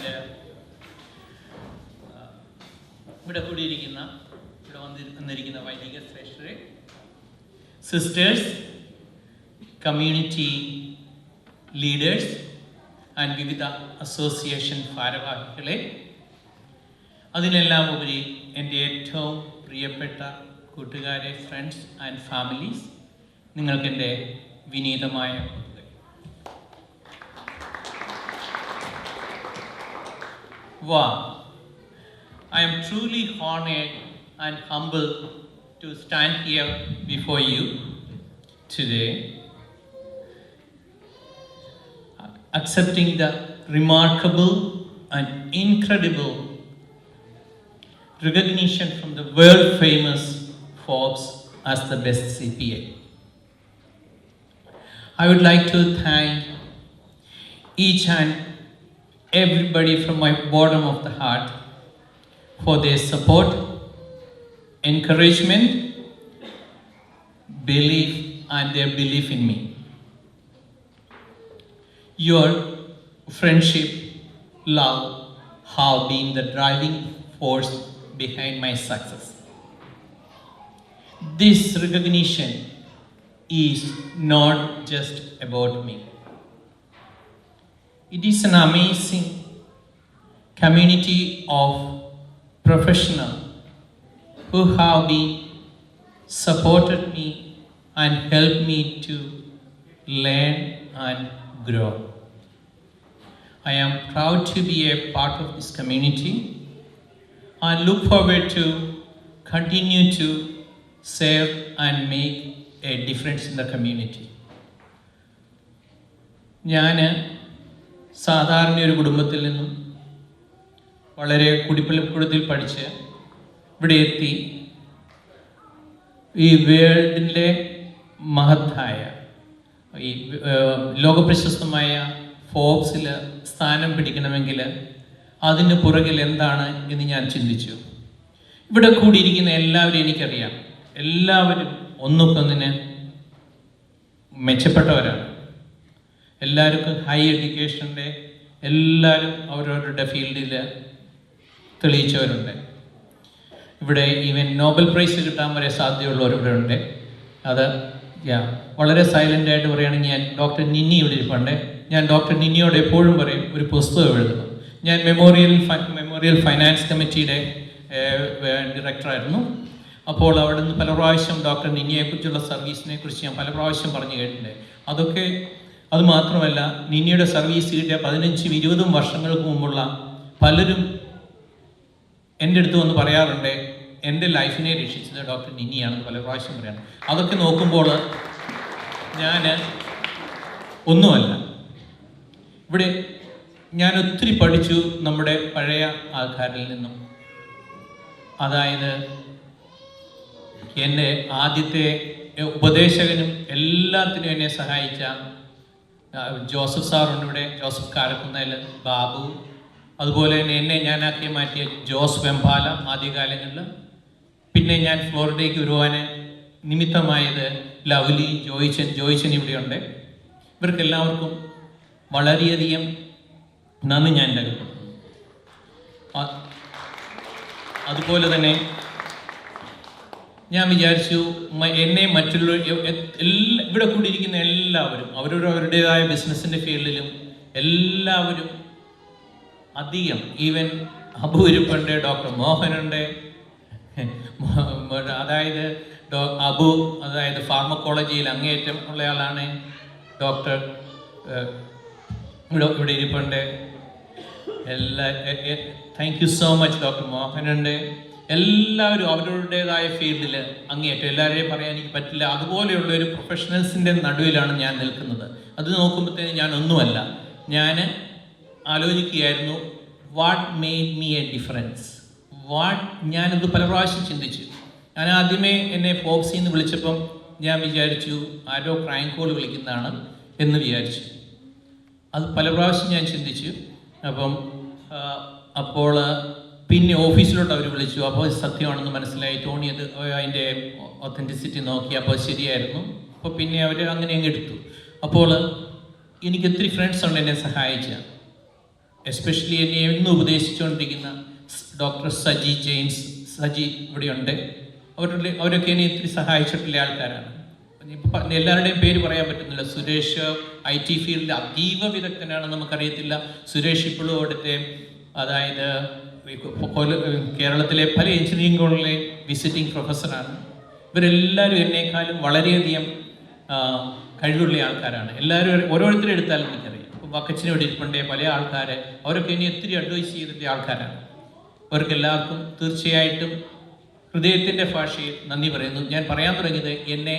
ഇവിടെ വന്നിരിക്കുന്ന വൈദിക ശ്രേഷ്ഠരെ, sisters, community leaders and വിവിധ association ഭാരവാഹികളെ, അതിനെല്ലാം ഉപരി എൻ്റെ ഏറ്റവും പ്രിയപ്പെട്ട കൂട്ടുകാരെ, ഫ്രണ്ട്സ് ആൻഡ് ഫാമിലീസ്, നിങ്ങൾക്കെൻ്റെ വിനീതമായ wow. I am truly honored and humbled to stand here before you today, accepting the remarkable and incredible recognition from the world famous Forbes as the best CPA. I would like to thank each and everybody from my bottom of the heart for their support, encouragement, belief, and their belief in me. Your friendship, love have been the driving force behind my success. This recognition is not just about me. It is an amazing community of professionals who have been supported me and helped me to learn and grow. I am proud to be a part of this community and look forward to continue to serve and make a difference in the community. ഞാൻ സാധാരണ ഒരു കുടുംബത്തിൽ നിന്നും വളരെ കുടിപ്പള്ളിക്കൂടത്തിൽ പഠിച്ച് ഇവിടെ എത്തി ഈ വേൾഡിലെ മഹത്തായ ഈ ലോകപ്രശസ്തമായ ഫോബ്സിൽ സ്ഥാനം പിടിക്കണമെങ്കിൽ അതിന് പുറകിൽ എന്താണ് എന്ന് ഞാൻ ചിന്തിച്ചു. ഇവിടെ കൂടിയിരിക്കുന്ന എല്ലാവരും എനിക്കറിയാം, എല്ലാവരും ഒന്നുക്കൊന്നിന് മെച്ചപ്പെട്ടവരാണ്. എല്ലാവർക്കും ഹൈ എഡ്യൂക്കേഷൻ്റെ എല്ലാവരും അവരവരുടെ ഫീൽഡിൽ തെളിയിച്ചവരുണ്ട്. ഇവിടെ ഈവൻ നോബൽ പ്രൈസ് കിട്ടാൻ വരെ സാധ്യതയുള്ളവരിവിടെ ഉണ്ട്. അത് വളരെ സൈലൻ്റായിട്ട് പറയുകയാണെങ്കിൽ ഞാൻ ഡോക്ടർ നിന്നി ഇവിടെ ഇരിപ്പുണ്ട്. ഞാൻ ഡോക്ടർ നിന്നിയോട് എപ്പോഴും പറയും ഒരു പുസ്തകം എഴുതണം. ഞാൻ മെമ്മോറിയൽ ഫൈനാൻസ് കമ്മിറ്റിയുടെ ഡയറക്ടറായിരുന്നു. അപ്പോൾ അവിടെ നിന്ന് പല പ്രാവശ്യം ഡോക്ടർ നിന്നിയെക്കുറിച്ചുള്ള സർവീസിനെ കുറിച്ച് ഞാൻ പല പ്രാവശ്യം പറഞ്ഞു കേട്ടിട്ടുണ്ട്. അത് മാത്രമല്ല, നിന്നിയുടെ സർവീസ് കിട്ടിയ 15-20 വർഷങ്ങൾക്ക് മുമ്പുള്ള പലരും എൻ്റെ അടുത്ത് വന്ന് പറയാറുണ്ട്, എൻ്റെ ലൈഫിനെ രക്ഷിച്ചത് ഡോക്ടർ നിന്നിയാണെന്ന് പല പ്രാവശ്യം പറയണം. അതൊക്കെ നോക്കുമ്പോൾ ഞാൻ ഒന്നുമല്ല. ഇവിടെ ഞാൻ ഒത്തിരി പഠിച്ചു നമ്മുടെ പഴയ ആൾക്കാരിൽ നിന്നും. അതായത് എൻ്റെ ആദ്യത്തെ ഉപദേശകനും എല്ലാത്തിനും എന്നെ സഹായിച്ച ജോസഫ് സാറുണ്ട് ഇവിടെ, ജോസഫ് കാരക്കുന്നേൽ, ബാബു, അതുപോലെ തന്നെ എന്നെ ഞാനാക്കി മാറ്റിയ ജോസ് വെമ്പാല ആദ്യകാലങ്ങളിൽ. പിന്നെ ഞാൻ ഫ്ലോറിഡയ്ക്ക് വരുവാൻ നിമിത്തമായത് ലവ്ലി, ജോയിച്ചൻ ഇവിടെയുണ്ട്. ഇവർക്കെല്ലാവർക്കും വളരെയധികം നന്ദി ഞാൻ രേഖപ്പെടുത്തുന്നു. അതുപോലെ തന്നെ ഞാൻ വിചാരിച്ചു എന്നെ മറ്റുള്ള ഇവിടെ കൂടിയിരിക്കുന്ന എല്ലാവരും അവരുടേതായ ബിസിനസ്സിൻ്റെ ഫീൽഡിലും എല്ലാവരും അധികം, ഈവൻ അബു ഇരിപ്പുണ്ട്, ഡോക്ടർ മോഹനുണ്ട്, അതായത് അതായത് ഫാർമക്കോളജിയിൽ അങ്ങേയറ്റം ഉള്ളയാളാണ്. ഡോക്ടർ ഇവിടെ ഇരിപ്പുണ്ട്. Thank you so much. Doctor മോഹനുണ്ട്. എല്ലാവരും അവരുടേതായ ഫീൽഡിൽ അങ്ങേയറ്റം, എല്ലാവരെയും പറയാൻ എനിക്ക് പറ്റില്ല. അതുപോലെയുള്ള ഒരു പ്രൊഫഷണൽസിൻ്റെ നടുവിലാണ് ഞാൻ നിൽക്കുന്നത്. അത് നോക്കുമ്പോഴത്തേന് ഞാൻ ഒന്നുമല്ല. ഞാൻ ആലോചിക്കുകയായിരുന്നു, what made me a difference. ഞാനത് പല പ്രാവശ്യം ചിന്തിച്ചു. ഞാൻ ആദ്യമേ എന്നെ ഫോക്സിൽ നിന്ന് വിളിച്ചപ്പം ഞാൻ വിചാരിച്ചു ആരോ പ്രാങ്ക് കോൾ വിളിക്കുന്നതാണ് എന്ന് വിചാരിച്ചു. അത് പല പ്രാവശ്യം ഞാൻ ചിന്തിച്ചു. അപ്പോൾ പിന്നെ ഓഫീസിലോട്ട് അവർ വിളിച്ചു. അപ്പോൾ സത്യമാണെന്ന് മനസ്സിലായി. ടോണി അതിൻ്റെ ഒത്തൻറ്റിസിറ്റി നോക്കി, അപ്പോൾ ശരിയായിരുന്നു. അപ്പോൾ പിന്നെ അവർ അങ്ങനെ അങ്ങ് എടുത്തു. അപ്പോൾ എനിക്ക് ഒത്തിരി ഫ്രണ്ട്സ് ഉണ്ട് എന്നെ സഹായിച്ച, എസ്പെഷ്യലി എന്നെ എന്നും ഉപദേശിച്ചുകൊണ്ടിരിക്കുന്ന ഡോക്ടർ സജി ജെയിംസ്. സജി ഇവിടെയുണ്ട്. അവരൊക്കെ എന്നെ ഒത്തിരി സഹായിച്ചിട്ടുള്ള ആൾക്കാരാണ്. ഇപ്പം എല്ലാവരുടെയും പേര് പറയാൻ പറ്റുന്നില്ല. സുരേഷ് IT ഫീൽഡിൽ അതീവ വിദഗ്ധനാണ്, നമുക്കറിയത്തില്ല. സുരേഷ് ഇപ്പോഴും അവിടുത്തെ, അതായത് കേരളത്തിലെ പല എഞ്ചിനീയറിംഗ് കോളേജിലെ വിസിറ്റിംഗ് പ്രൊഫസറാണ്. ഇവരെല്ലാവരും എന്നെക്കാളും വളരെയധികം കഴിവുള്ള ആൾക്കാരാണ്. എല്ലാവരും ഓരോരുത്തരും എടുത്താലും എനിക്കറിയാം. ഇപ്പോൾ വക്കച്ചിന് ഇവിടെ ഇരിപ്പുണ്ട്, പല ആൾക്കാർ, അവരൊക്കെ എന്നെ ഒത്തിരി അഡ്വൈസ് ചെയ്തിട്ടുള്ള ആൾക്കാരാണ്. അവർക്കെല്ലാവർക്കും തീർച്ചയായിട്ടും ഹൃദയത്തിൻ്റെ ഭാഷയിൽ നന്ദി പറയുന്നു. ഞാൻ പറയാൻ തുടങ്ങിയത് എന്നെ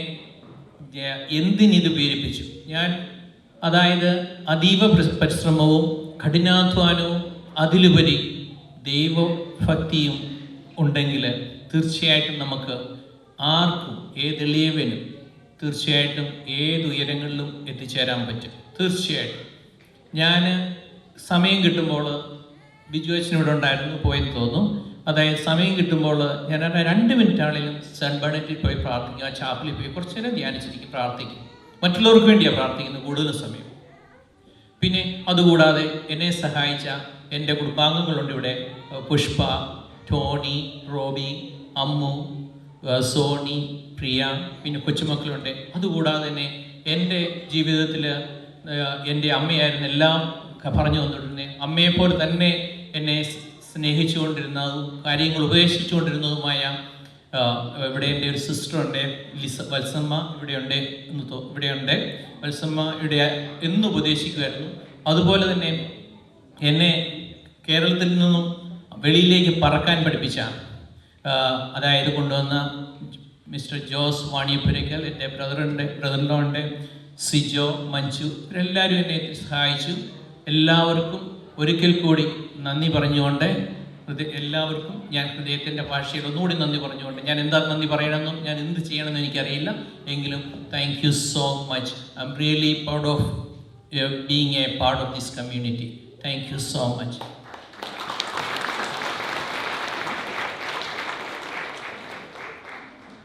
എന്തിനിത് പ്രേരിപ്പിച്ചു. ഞാൻ അതായത് അതീവ പരിശ്രമവും കഠിനാധ്വാനവും അതിലുപരി ദൈവഭക്തിയും ഉണ്ടെങ്കിൽ തീർച്ചയായിട്ടും നമുക്ക് ആർക്കും, ഏതെളിയവനും തീർച്ചയായിട്ടും ഏത് ഉയരങ്ങളിലും എത്തിച്ചേരാൻ പറ്റും. തീർച്ചയായിട്ടും ഞാൻ സമയം കിട്ടുമ്പോൾ, ബിജു അച്ഛൻ ഇവിടെ ഉണ്ടായിരുന്നു, പോയെന്ന് തോന്നുന്നു. അതായത് സമയം കിട്ടുമ്പോൾ ഞാൻ 2 മിനിറ്റാണെങ്കിലും സെൻറ്റ് ബർണറ്റിൽ പോയി പ്രാർത്ഥിക്കും. ആ ചാപ്പലിൽ പോയി കുറച്ച് നേരം ധ്യാനിച്ചിരിക്കും, പ്രാർത്ഥിക്കും. മറ്റുള്ളവർക്ക് വേണ്ടിയാണ് പ്രാർത്ഥിക്കുന്നത് കൂടുതൽ സമയം. പിന്നെ അതുകൂടാതെ എന്നെ സഹായിച്ച എൻ്റെ കുടുംബാംഗങ്ങളുണ്ട് ഇവിടെ. പുഷ്പ, ടോണി, റോബി, അമ്മു, സോണി, പ്രിയ, പിന്നെ കൊച്ചുമക്കളുണ്ട്. അതുകൂടാതെ തന്നെ എൻ്റെ ജീവിതത്തിൽ എൻ്റെ അമ്മയായിരുന്നു എല്ലാം പറഞ്ഞു തന്നിരുന്നത്. അമ്മയെപ്പോലെ തന്നെ എന്നെ സ്നേഹിച്ചുകൊണ്ടിരുന്നതും കാര്യങ്ങൾ ഉപദേശിച്ചുകൊണ്ടിരുന്നതുമായ ഇവിടെ എൻ്റെ ഒരു സിസ്റ്ററുണ്ട്, വത്സമ്മ ഇവിടെയുണ്ട്. വത്സമ്മ ഇവിടെ എന്നും ഉപദേശിക്കുമായിരുന്നു. അതുപോലെ തന്നെ എന്നെ കേരളത്തിൽ നിന്നും വെളിയിലേക്ക് പറക്കാൻ പഠിപ്പിച്ച, അതായത് കൊണ്ടുവന്ന മിസ്റ്റർ ജോസ് വാണിയപ്പുരയ്ക്കൽ, എൻ്റെ ബ്രദറിലോ ഉണ്ട്, സിജോ, മഞ്ജു, ഇവരെല്ലാവരും എന്നെ സഹായിച്ചു. എല്ലാവർക്കും ഒരിക്കൽ കൂടി നന്ദി പറഞ്ഞുകൊണ്ട് എല്ലാവർക്കും ഞാൻ ഹൃദയത്തിൻ്റെ ഭാഷയിൽ ഒന്നുകൂടി നന്ദി പറഞ്ഞുകൊണ്ട്, ഞാൻ എന്താ നന്ദി പറയണമെന്നും ഞാൻ എന്ത് ചെയ്യണമെന്നും എനിക്കറിയില്ല, എങ്കിലും thank you so much. I am really proud of being A part of this community. Thank you so much.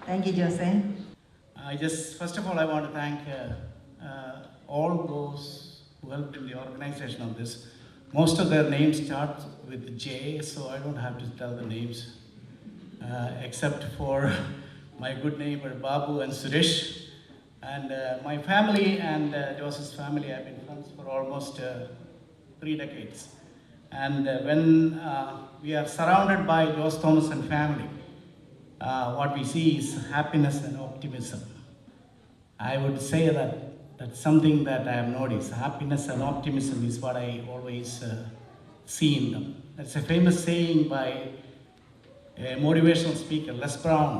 Thank you, Jose. First of all, I want to thank all those who helped in the organization of this. Most of their names start with J, so I don't have to tell the names, except for my good neighbor Babu and Suresh. And my family and Joseph's family have been friends for almost 3 decades. And when we are surrounded by Jose Thomas and family, what we see is happiness and optimism. I would say that that's something that I have noticed. Happiness and optimism is what I always see in them. That's a famous saying by a motivational speaker, Les Brown.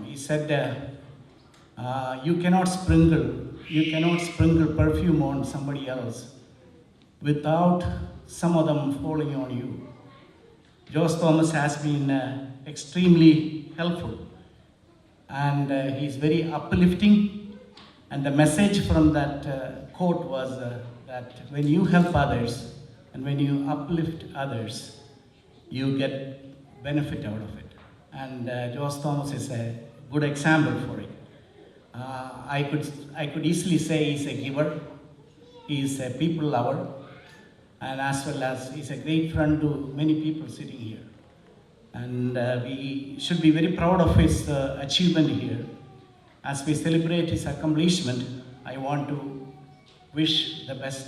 He said, you cannot sprinkle perfume on somebody else without some of them falling on you. Jose Thomas has been extremely helpful, and he's very uplifting. And the message from that quote was that when you help others and when you uplift others, you get benefit out of it. And Jose Thomas is a good example for it. I could easily say he's a giver, he's a people lover, and as well as he's a great friend to many people sitting here. And we should be very proud of his achievement here. As we celebrate his accomplishment, I want to wish the best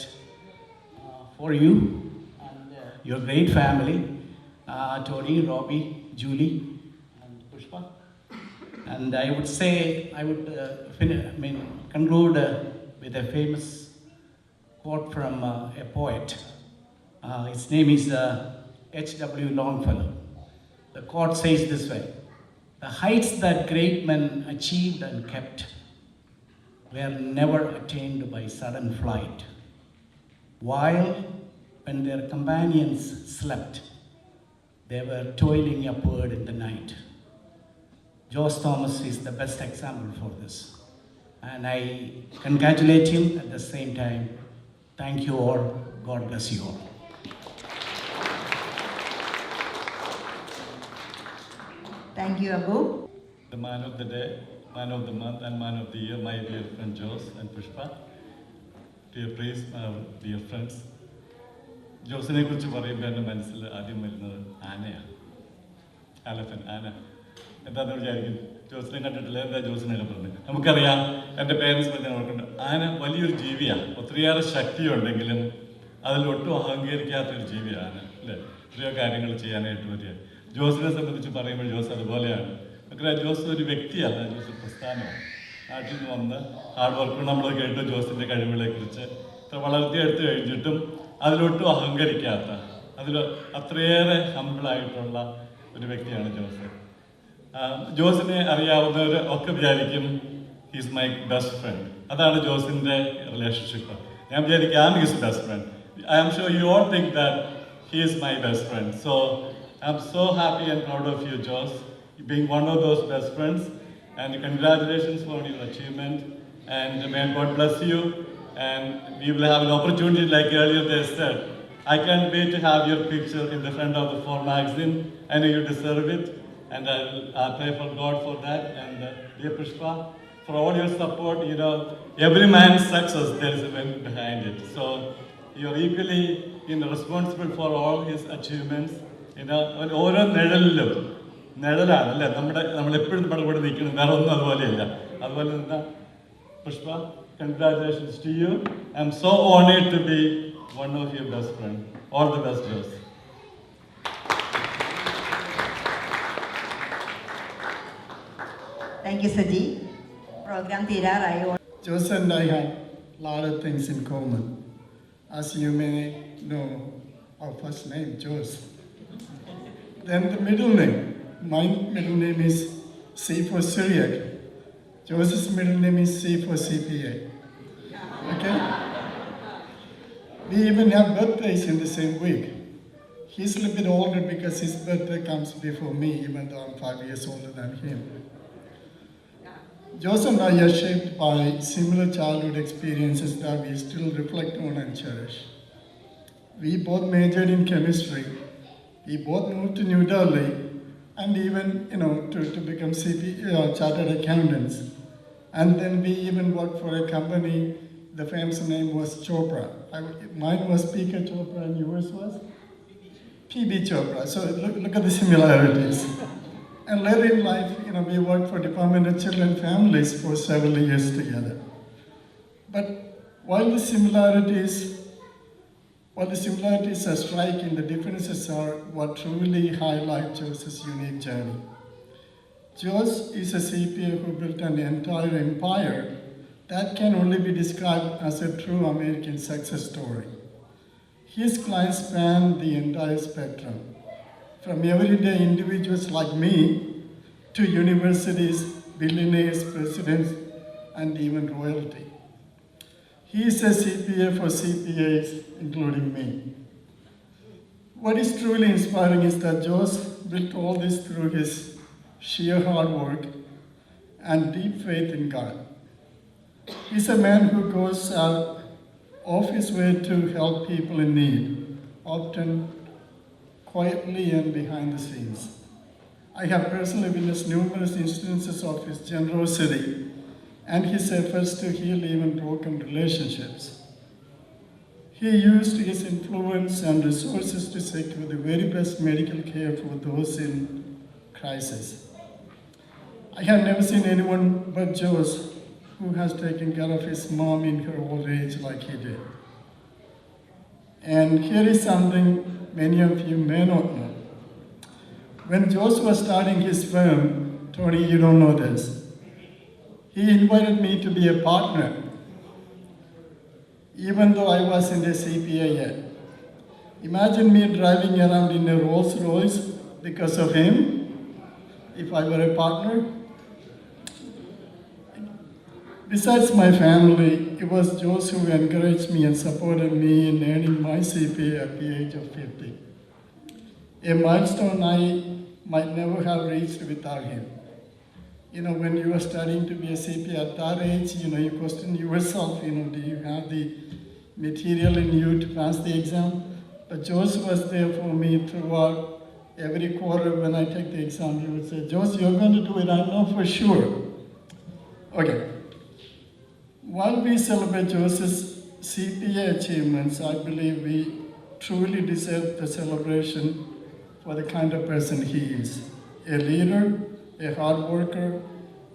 for you and your great family, Tony, Robbie, Julie, and Pushpa. And I would say, conclude with a famous quote from a poet. His name is H.W. Longfellow. The quote says this way: "The heights that great men achieved and kept were never attained by sudden flight. While when their companions slept, they were toiling upward in the night." Jose Thomas is the best example for this. And I congratulate him at the same time. Thank you all. God bless you all. Thank you, Abu. The man of the day, man of the month, and man of the year, my dear friend Jose and Pushpa. Dear praise, dear friends. ജോസിനെ കുറിച്ച് പറയുമ്പോൾ എൻ്റെ മനസ്സിൽ ആദ്യം വരുന്നത് ആനയാണ്. ആന എന്താണെന്ന് വിചാരിക്കും, ജോസിനെ കണ്ടിട്ടില്ല, എന്താ ജോസിനൊക്കെ പറഞ്ഞത്. നമുക്കറിയാം, എൻ്റെ പേരൻസ് പറഞ്ഞാൽ ഓർക്കുന്നുണ്ട്, ആന വലിയൊരു ജീവിയാണ്, ഒത്തിരിയേറെ ശക്തിയുണ്ടെങ്കിലും അതിലൊട്ടും അഹങ്കരിക്കാത്തൊരു ജീവിയാണ് അല്ലേ, എത്രയോ കാര്യങ്ങൾ ചെയ്യാനായിട്ട് വരിക. ജോസിനെ സംബന്ധിച്ച് പറയുമ്പോൾ ജോസ് അതുപോലെയാണ്. നമുക്കറിയാം, ജോസ് ഒരു വ്യക്തിയല്ല, ജോസ് പ്രസ്ഥാനമാണ്. നാട്ടിൽ നിന്ന് വന്ന് ഹാർഡ് വർക്ക് നമ്മൾ കേട്ടു ജോസിൻ്റെ കഴിവുകളെ കുറിച്ച്. ഇത്ര വളർത്തിയെടുത്ത് കഴിഞ്ഞിട്ടും അതിലൊട്ടും അഹങ്കരിക്കാത്ത, അതിൽ അത്രയേറെ ഹമ്പിളായിട്ടുള്ള ഒരു വ്യക്തിയാണ് ജോസ്. ജോസിനെ അറിയാവുന്നവർ ഒക്കെ വിചാരിക്കും ഹീസ് മൈ ബെസ്റ്റ് ഫ്രണ്ട്. അതാണ് ജോസിൻ്റെ റിലേഷൻഷിപ്പ്. ഞാൻ വിചാരിക്കും I am his best friend. I am sure you all think that he is my best friend. So I'm so happy and proud of you, Jose, being one of those best friends. And congratulations for your achievement. And may God bless you. And we will have an opportunity, like earlier they said. I can't wait to have your picture in the front of the Four magazine. I know you deserve it. And I'll pray for God for that. And dear Pushpa, for all your support, you know, every man's success, there is a man behind it. So you're equally responsible for all his achievements. ഓരോ നിഴലാണ് അല്ലേ നമ്മളെപ്പോഴും നമ്മുടെ കൂടെ നിൽക്കണം, വേറെ ഒന്നും അതുപോലെയല്ല. അതുപോലെ തന്നെ Pushpa, congratulations to you. I am so honoured to be one of your best friend. All the best, Jose. Thank you, Saji. Program തീരാറായി. Jose and I had a lot of things in common. As you may know, our first name, Jose. Then the middle name. My middle name is C for Syriac. Joseph's middle name is C for CPA. Okay? We even have birthdays in the same week. He's a little bit older because his birthday comes before me, even though I'm 5 years older than him. Jose and I are shaped by similar childhood experiences that we still reflect on and cherish. We both majored in chemistry. We both moved to New Delhi, and even, to become chartered accountants. And then we even worked for a company, the famous name was Chopra. Mine was PK Chopra and yours was? PB Chopra. So look at the similarities. And later in life, we worked for Department of Children and Families for several years together. But while the similarities are striking, the differences are what truly highlight Jose's unique journey. Jose is a CPA who built an entire empire that can only be described as a true American success story. His clients span the entire spectrum, from everyday individuals like me to universities, billionaires, presidents, and even royalty. He is a CPA for CPAs, including me. What is truly inspiring is that Jose built all this through his sheer hard work and deep faith in God. He's a man who goes out of his way to help people in need, often quietly and behind the scenes. I have personally witnessed numerous instances of his generosity and his efforts to heal even broken relationships. He used his influence and resources to secure the very best medical care for those in crisis. I have never seen anyone but Jose who has taken care of his mom in her old age like he did. And here is something many of you may not know. When Jose was starting his firm, Tony, you don't know this, he invited me to be a partner, even though I wasn't a CPA yet. Imagine me driving around in a Rolls Royce because of him, if I were a partner. Besides my family, it was Jose who encouraged me and supported me in earning my CPA at the age of 50. A milestone I might never have reached without him. When you are studying to be a CPA at that age, you question yourself, do you have the material in you to pass the exam? But Jose was there for me throughout every quarter when I take the exam. He would say, Jose, you're going to do it, I know for sure. Okay. While we celebrate Jose's CPA achievements, I believe we truly deserve the celebration for the kind of person he is. A leader, a hard worker,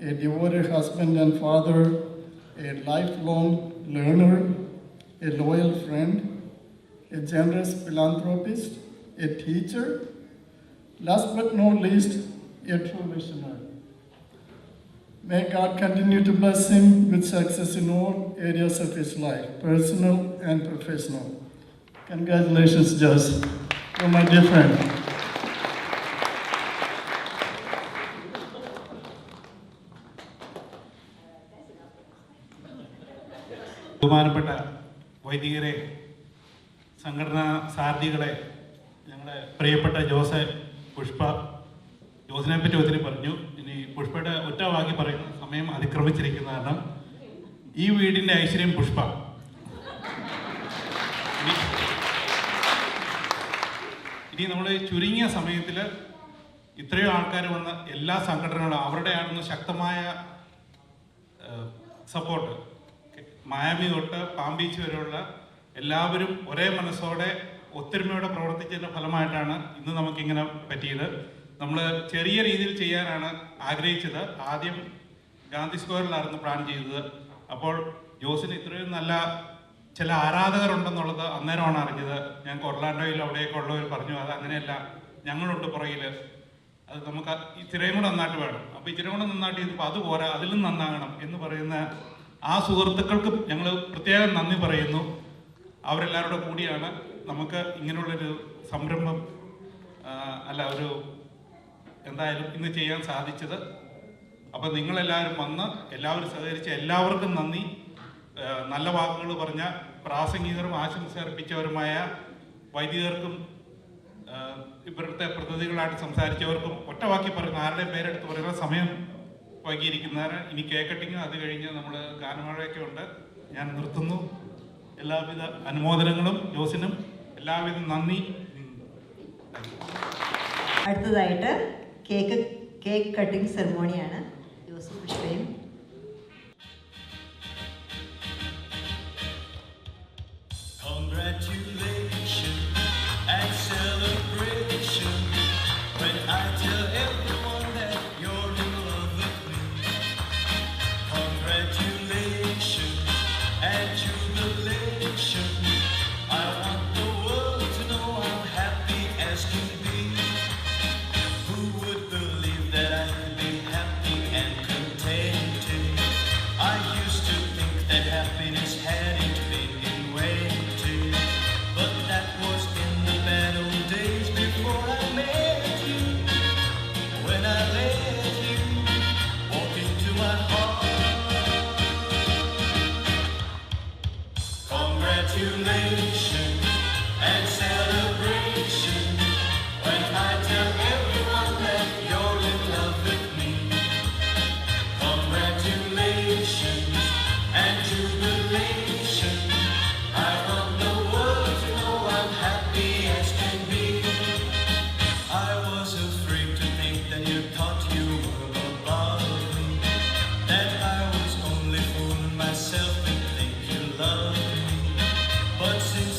a devoted husband and father, a lifelong learner, a loyal friend, a generous philanthropist, a teacher, last but not least, a true visionary. May God continue to bless him with success in all areas of his life, personal and professional. Congratulations, Jose. You're my dear friend. ബഹുമാനപ്പെട്ട വൈദികരെ, സംഘടനാ സാരഥികളെ, ഞങ്ങളുടെ പ്രിയപ്പെട്ട ജോസിനെ പറ്റി ഒത്തിരി പറഞ്ഞു. ഇനി പുഷ്പയുടെ ഒറ്റ വാക്കി പറയുന്ന സമയം അതിക്രമിച്ചിരിക്കുന്ന കാരണം ഈ വീടിൻ്റെ ഐശ്വര്യം പുഷ്പ. ഇനി നമ്മൾ ചുരുങ്ങിയ സമയത്തിൽ ഇത്രയും ആൾക്കാർ വന്ന എല്ലാ സംഘടനകളും അവരുടെ ആണെന്ന് ശക്തമായ സപ്പോർട്ട്, മയാമി തൊട്ട് പാം ബീച്ച് വരെയുള്ള എല്ലാവരും ഒരേ മനസ്സോടെ ഒത്തൊരുമയോടെ പ്രവർത്തിച്ചതിൻ്റെ ഫലമായിട്ടാണ് ഇന്ന് നമുക്കിങ്ങനെ പറ്റിയത്. നമ്മൾ ചെറിയ രീതിയിൽ ചെയ്യാനാണ് ആഗ്രഹിച്ചത്. ആദ്യം ഗാന്ധി സ്ക്വയറിലായിരുന്നു പ്ലാൻ ചെയ്തത്. അപ്പോൾ ജോസിന് ഇത്രയും നല്ല ചില ആരാധകരുണ്ടെന്നുള്ളത് അന്നേരമാണ് അറിഞ്ഞത്. ഞാൻ ഒർലാൻഡോയിൽ അവിടെയൊക്കെ ഉള്ളവർ പറഞ്ഞു അത് അങ്ങനെയല്ല, ഞങ്ങളുണ്ട് പുറകിൽ, അത് നമുക്ക് ഇച്ചിരിയും കൂടെ നന്നായിട്ട് വേണം. അപ്പോൾ ഇച്ചിരി കൂടെ നന്നായിട്ട് ചെയ്തപ്പോൾ അത് പോരാ, അതിലും നന്നാകണം എന്ന് പറയുന്ന ആ സുഹൃത്തുക്കൾക്ക് ഞങ്ങൾ പ്രത്യേകം നന്ദി പറയുന്നു. അവരെല്ലാവരുടെ കൂടിയാണ് നമുക്ക് ഇങ്ങനെയുള്ളൊരു സംരംഭം എന്തായാലും ഇന്ന് ചെയ്യാൻ സാധിച്ചത്. അപ്പം നിങ്ങളെല്ലാവരും വന്ന് എല്ലാവരും സഹകരിച്ച എല്ലാവർക്കും നന്ദി. നല്ല വാക്കുകൾ പറഞ്ഞ പ്രാസംഗികരും ആശംസ അർപ്പിച്ചവരുമായ വൈദികർക്കും ഇവരുടെ പ്രതിനിധികളായിട്ട് സംസാരിച്ചവർക്കും ഒറ്റ വാക്കി പറയുന്ന ആരുടെയും പേരെടുത്ത് പറയുന്ന സമയം വൈകിയിരിക്കുന്നതിന് ഇനി കേക്ക് കട്ടിങ്ങും അത് കഴിഞ്ഞ് നമ്മൾ ഗാനമഴയൊക്കെ ഉണ്ട്. ഞാൻ നിർത്തുന്നു. എല്ലാവിധ അനുമോദനങ്ങളും ജോസിനും എല്ലാവിധ നന്ദി. അടുത്തതായിട്ട് കേക്ക് കട്ടിംഗ് സെറമോണിയാണ്. ജോസും പുഷ്പയും. Congratulations and celebration when I tell everyone that you're in love with me. Congratulations and jubilation. I want the world to know I'm happy as can be. Who would believe that I could be happy and contented? I used to think that happiness hadn't been invented, but that was in the bad old days before I met you. When I let you walk into my heart. Congratulations and celebration when I tell everyone that you're in love with me. Congratulations and jubilation. I want the world to know I'm happy as can be. I was afraid to think that you thought you were above me, that I was only fooling myself and think you loved me. But since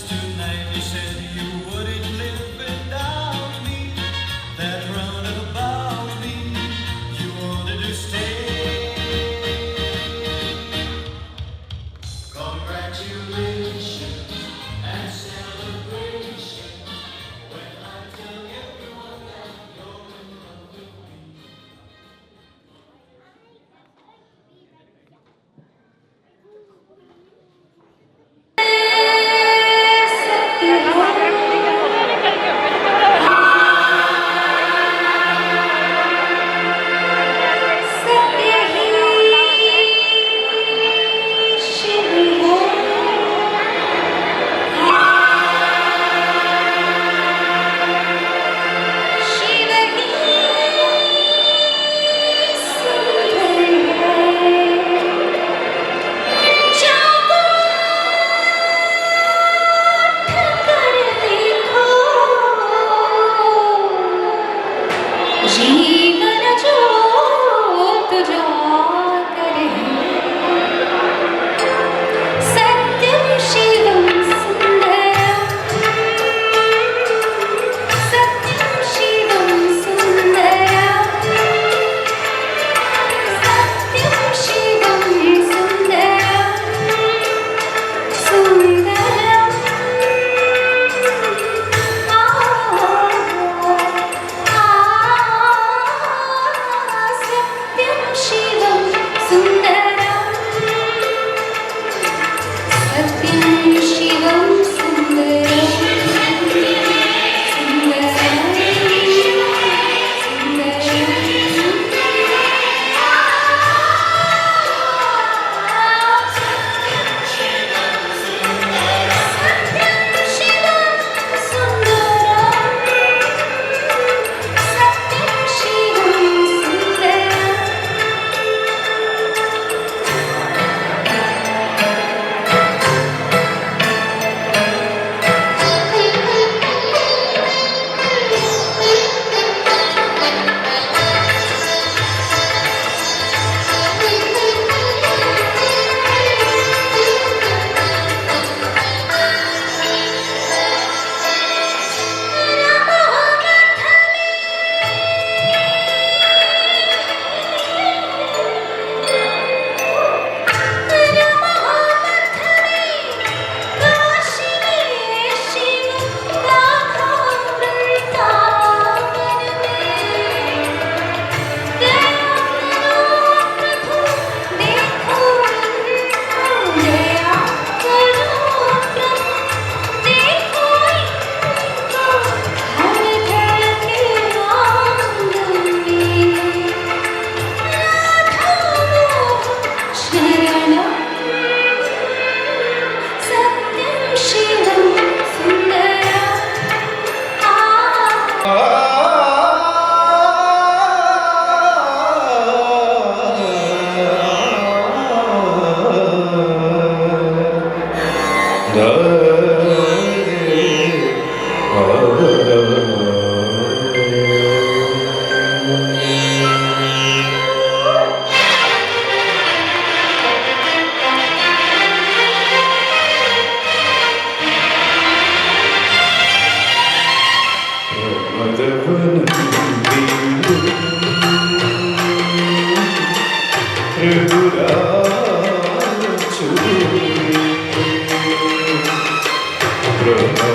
വീണ്ടും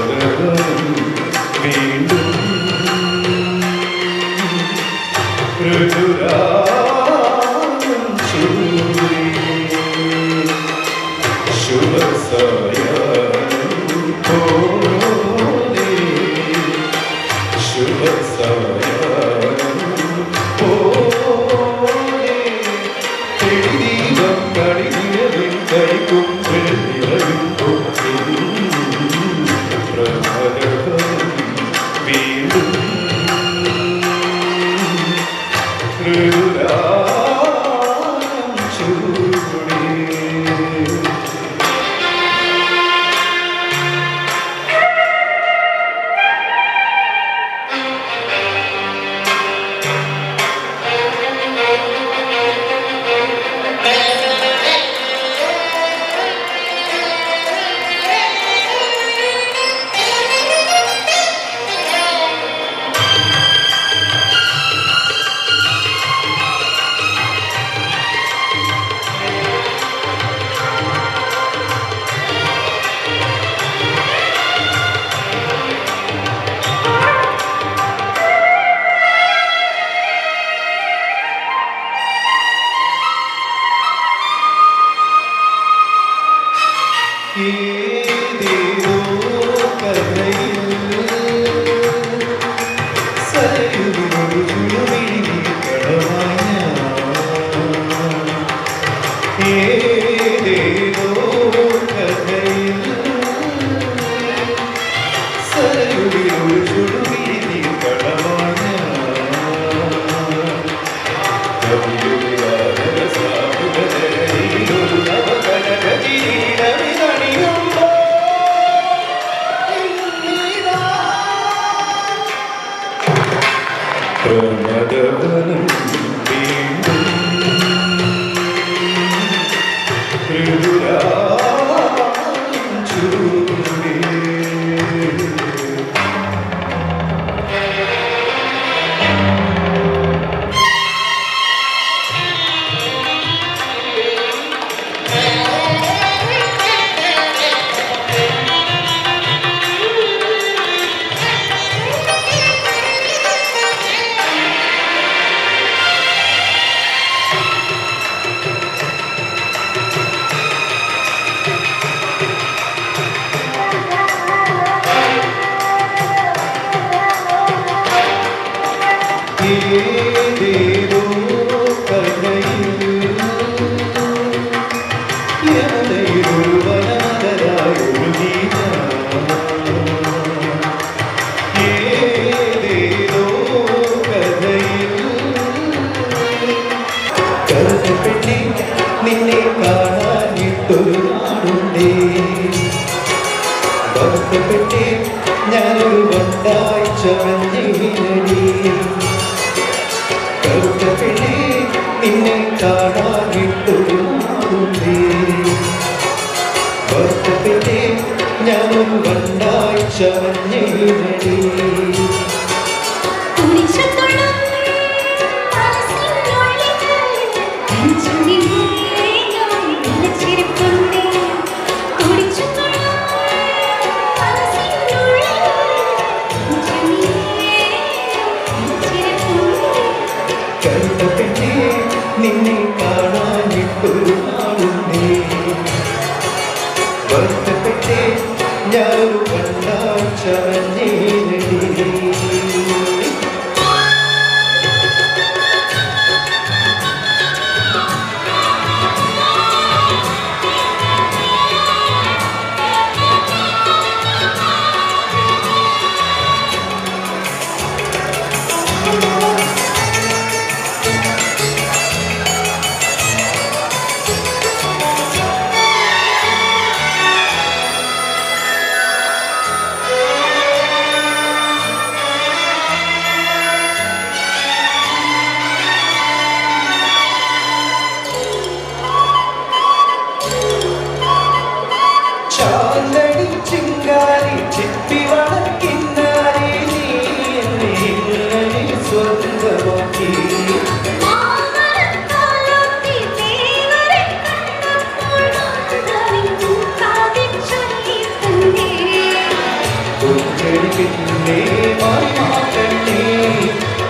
പിന്നെ മാറ്റേ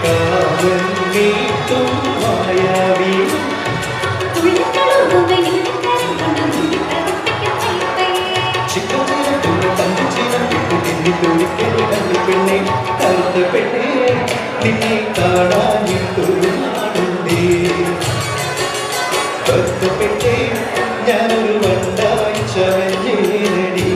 കാവൽ നീട്ടും മായാവി ചിക്കത്തിനെ തന്നിച്ചിനം വിട്ടു തിന്നി തുടിക്കല് കണ്ടു പെണ്ണെ കറുത്ത പെണ്ണെ നിന്നെ കാണാനിട്ടൊരു നാടുണ്ടേ കറുത്ത പെണ്ണെ ഞാനൊരു വണ്ടായി ചമഞ്ഞേനടി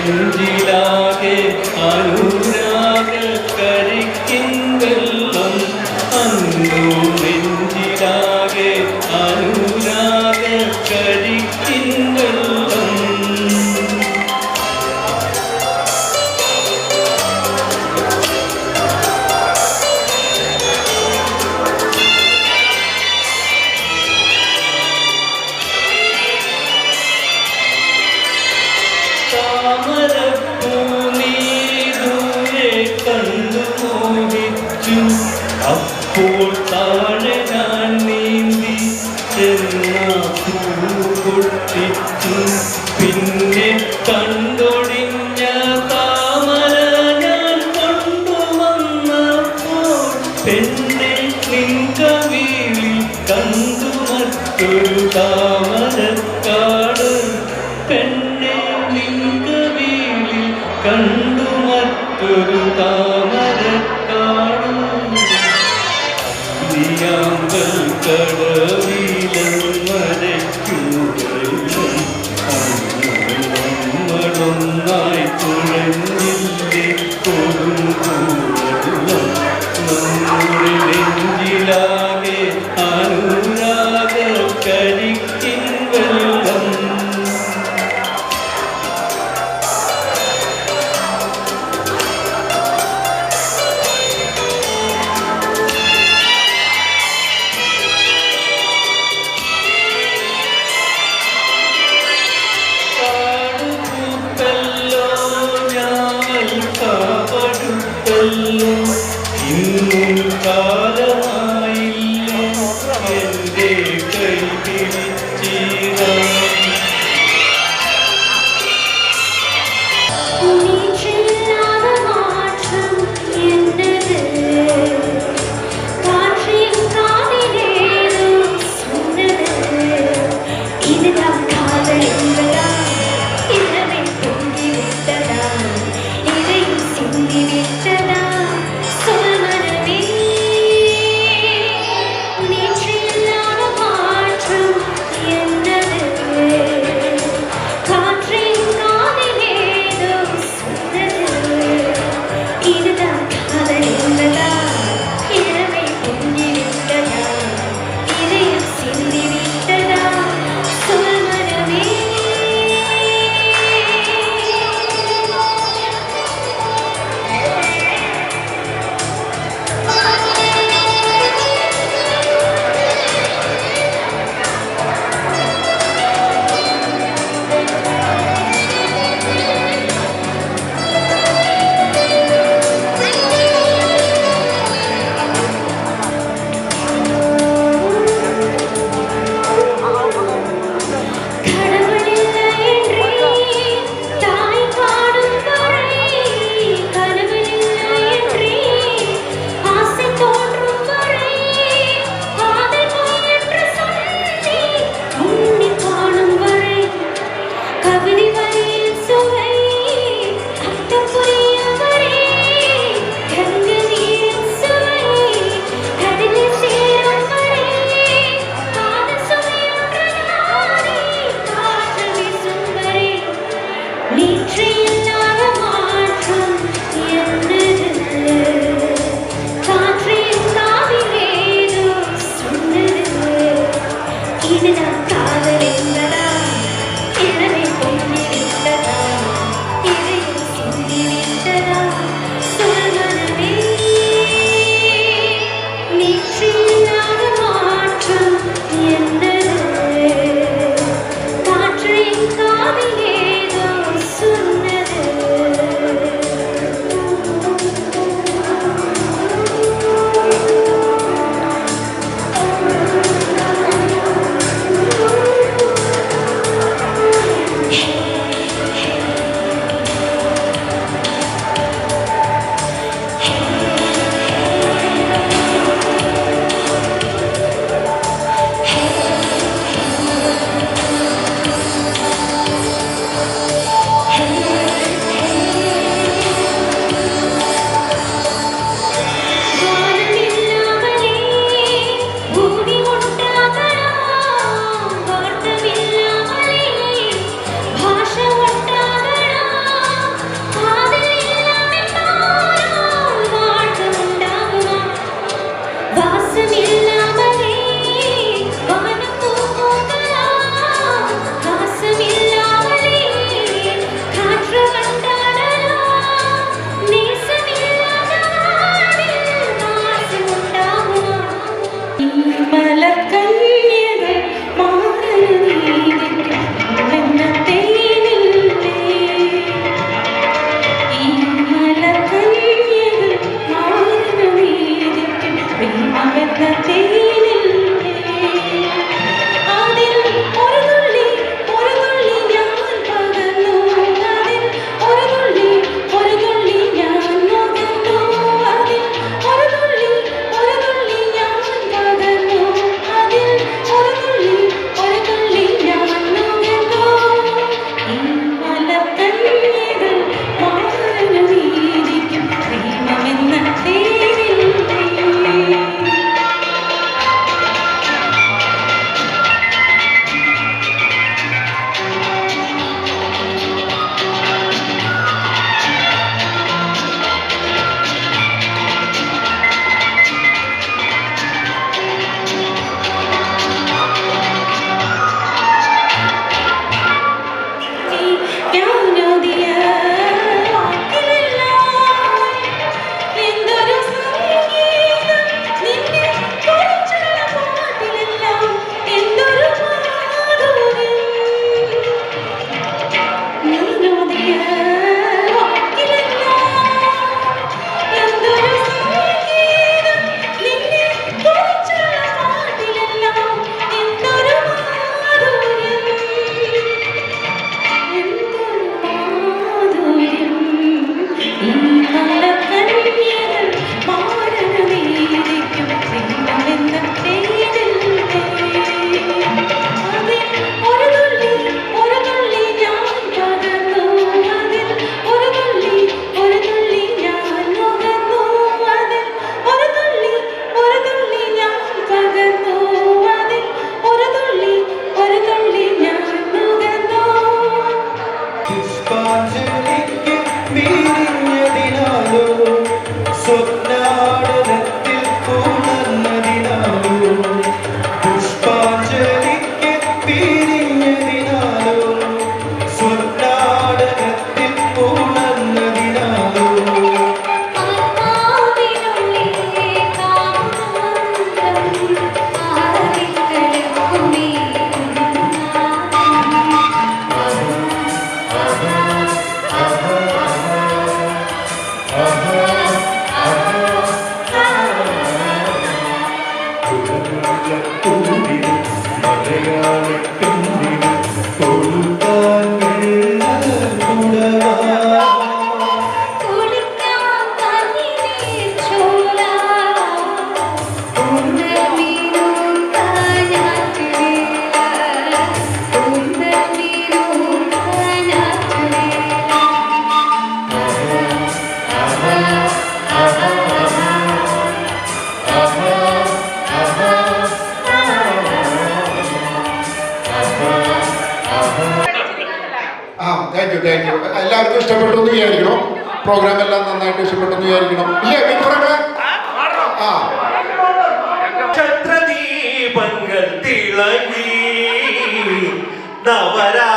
നെഞ്ചിലാകെ അനുരാഗ കരിക്കിൻവെള്ളം അന്നു നെഞ്ചിലാകെ അനുരാഗ കരിക്കിൻവെള്ളം അപ്പോൾ താഴെ ഞാൻ നീന്തി പൊട്ടിച്ചു പിന്നെ കണ്ടൊടിഞ്ഞ താമര ഞാൻ കൊണ്ടുവന്നപ്പോൾ പെണ്ണെ നിങ്കവീളി കണ്ടു മറ്റൊരു താമരക്കാട് പെണ്ണെ നിങ്കവീളി കണ്ടു മറ്റൊരു താമരക്കാട് ഇന്നും കാലമായില്ല എൻ്റെ കൈ പിടിച്ചിടാൻ. എല്ലാവർക്കും ഇഷ്ടപ്പെട്ടു എന്ന് വിചാരിക്കണം. പ്രോഗ്രാം എല്ലാം നന്നായിട്ട് ഇഷ്ടപ്പെട്ടു എന്ന് വിചാരിക്കണം. ഇല്ലേ മീൻഫ്രങ്ങളെ? ആ നക്ഷത്രദീപങ്ങൾ തിളങ്ങി നവരാ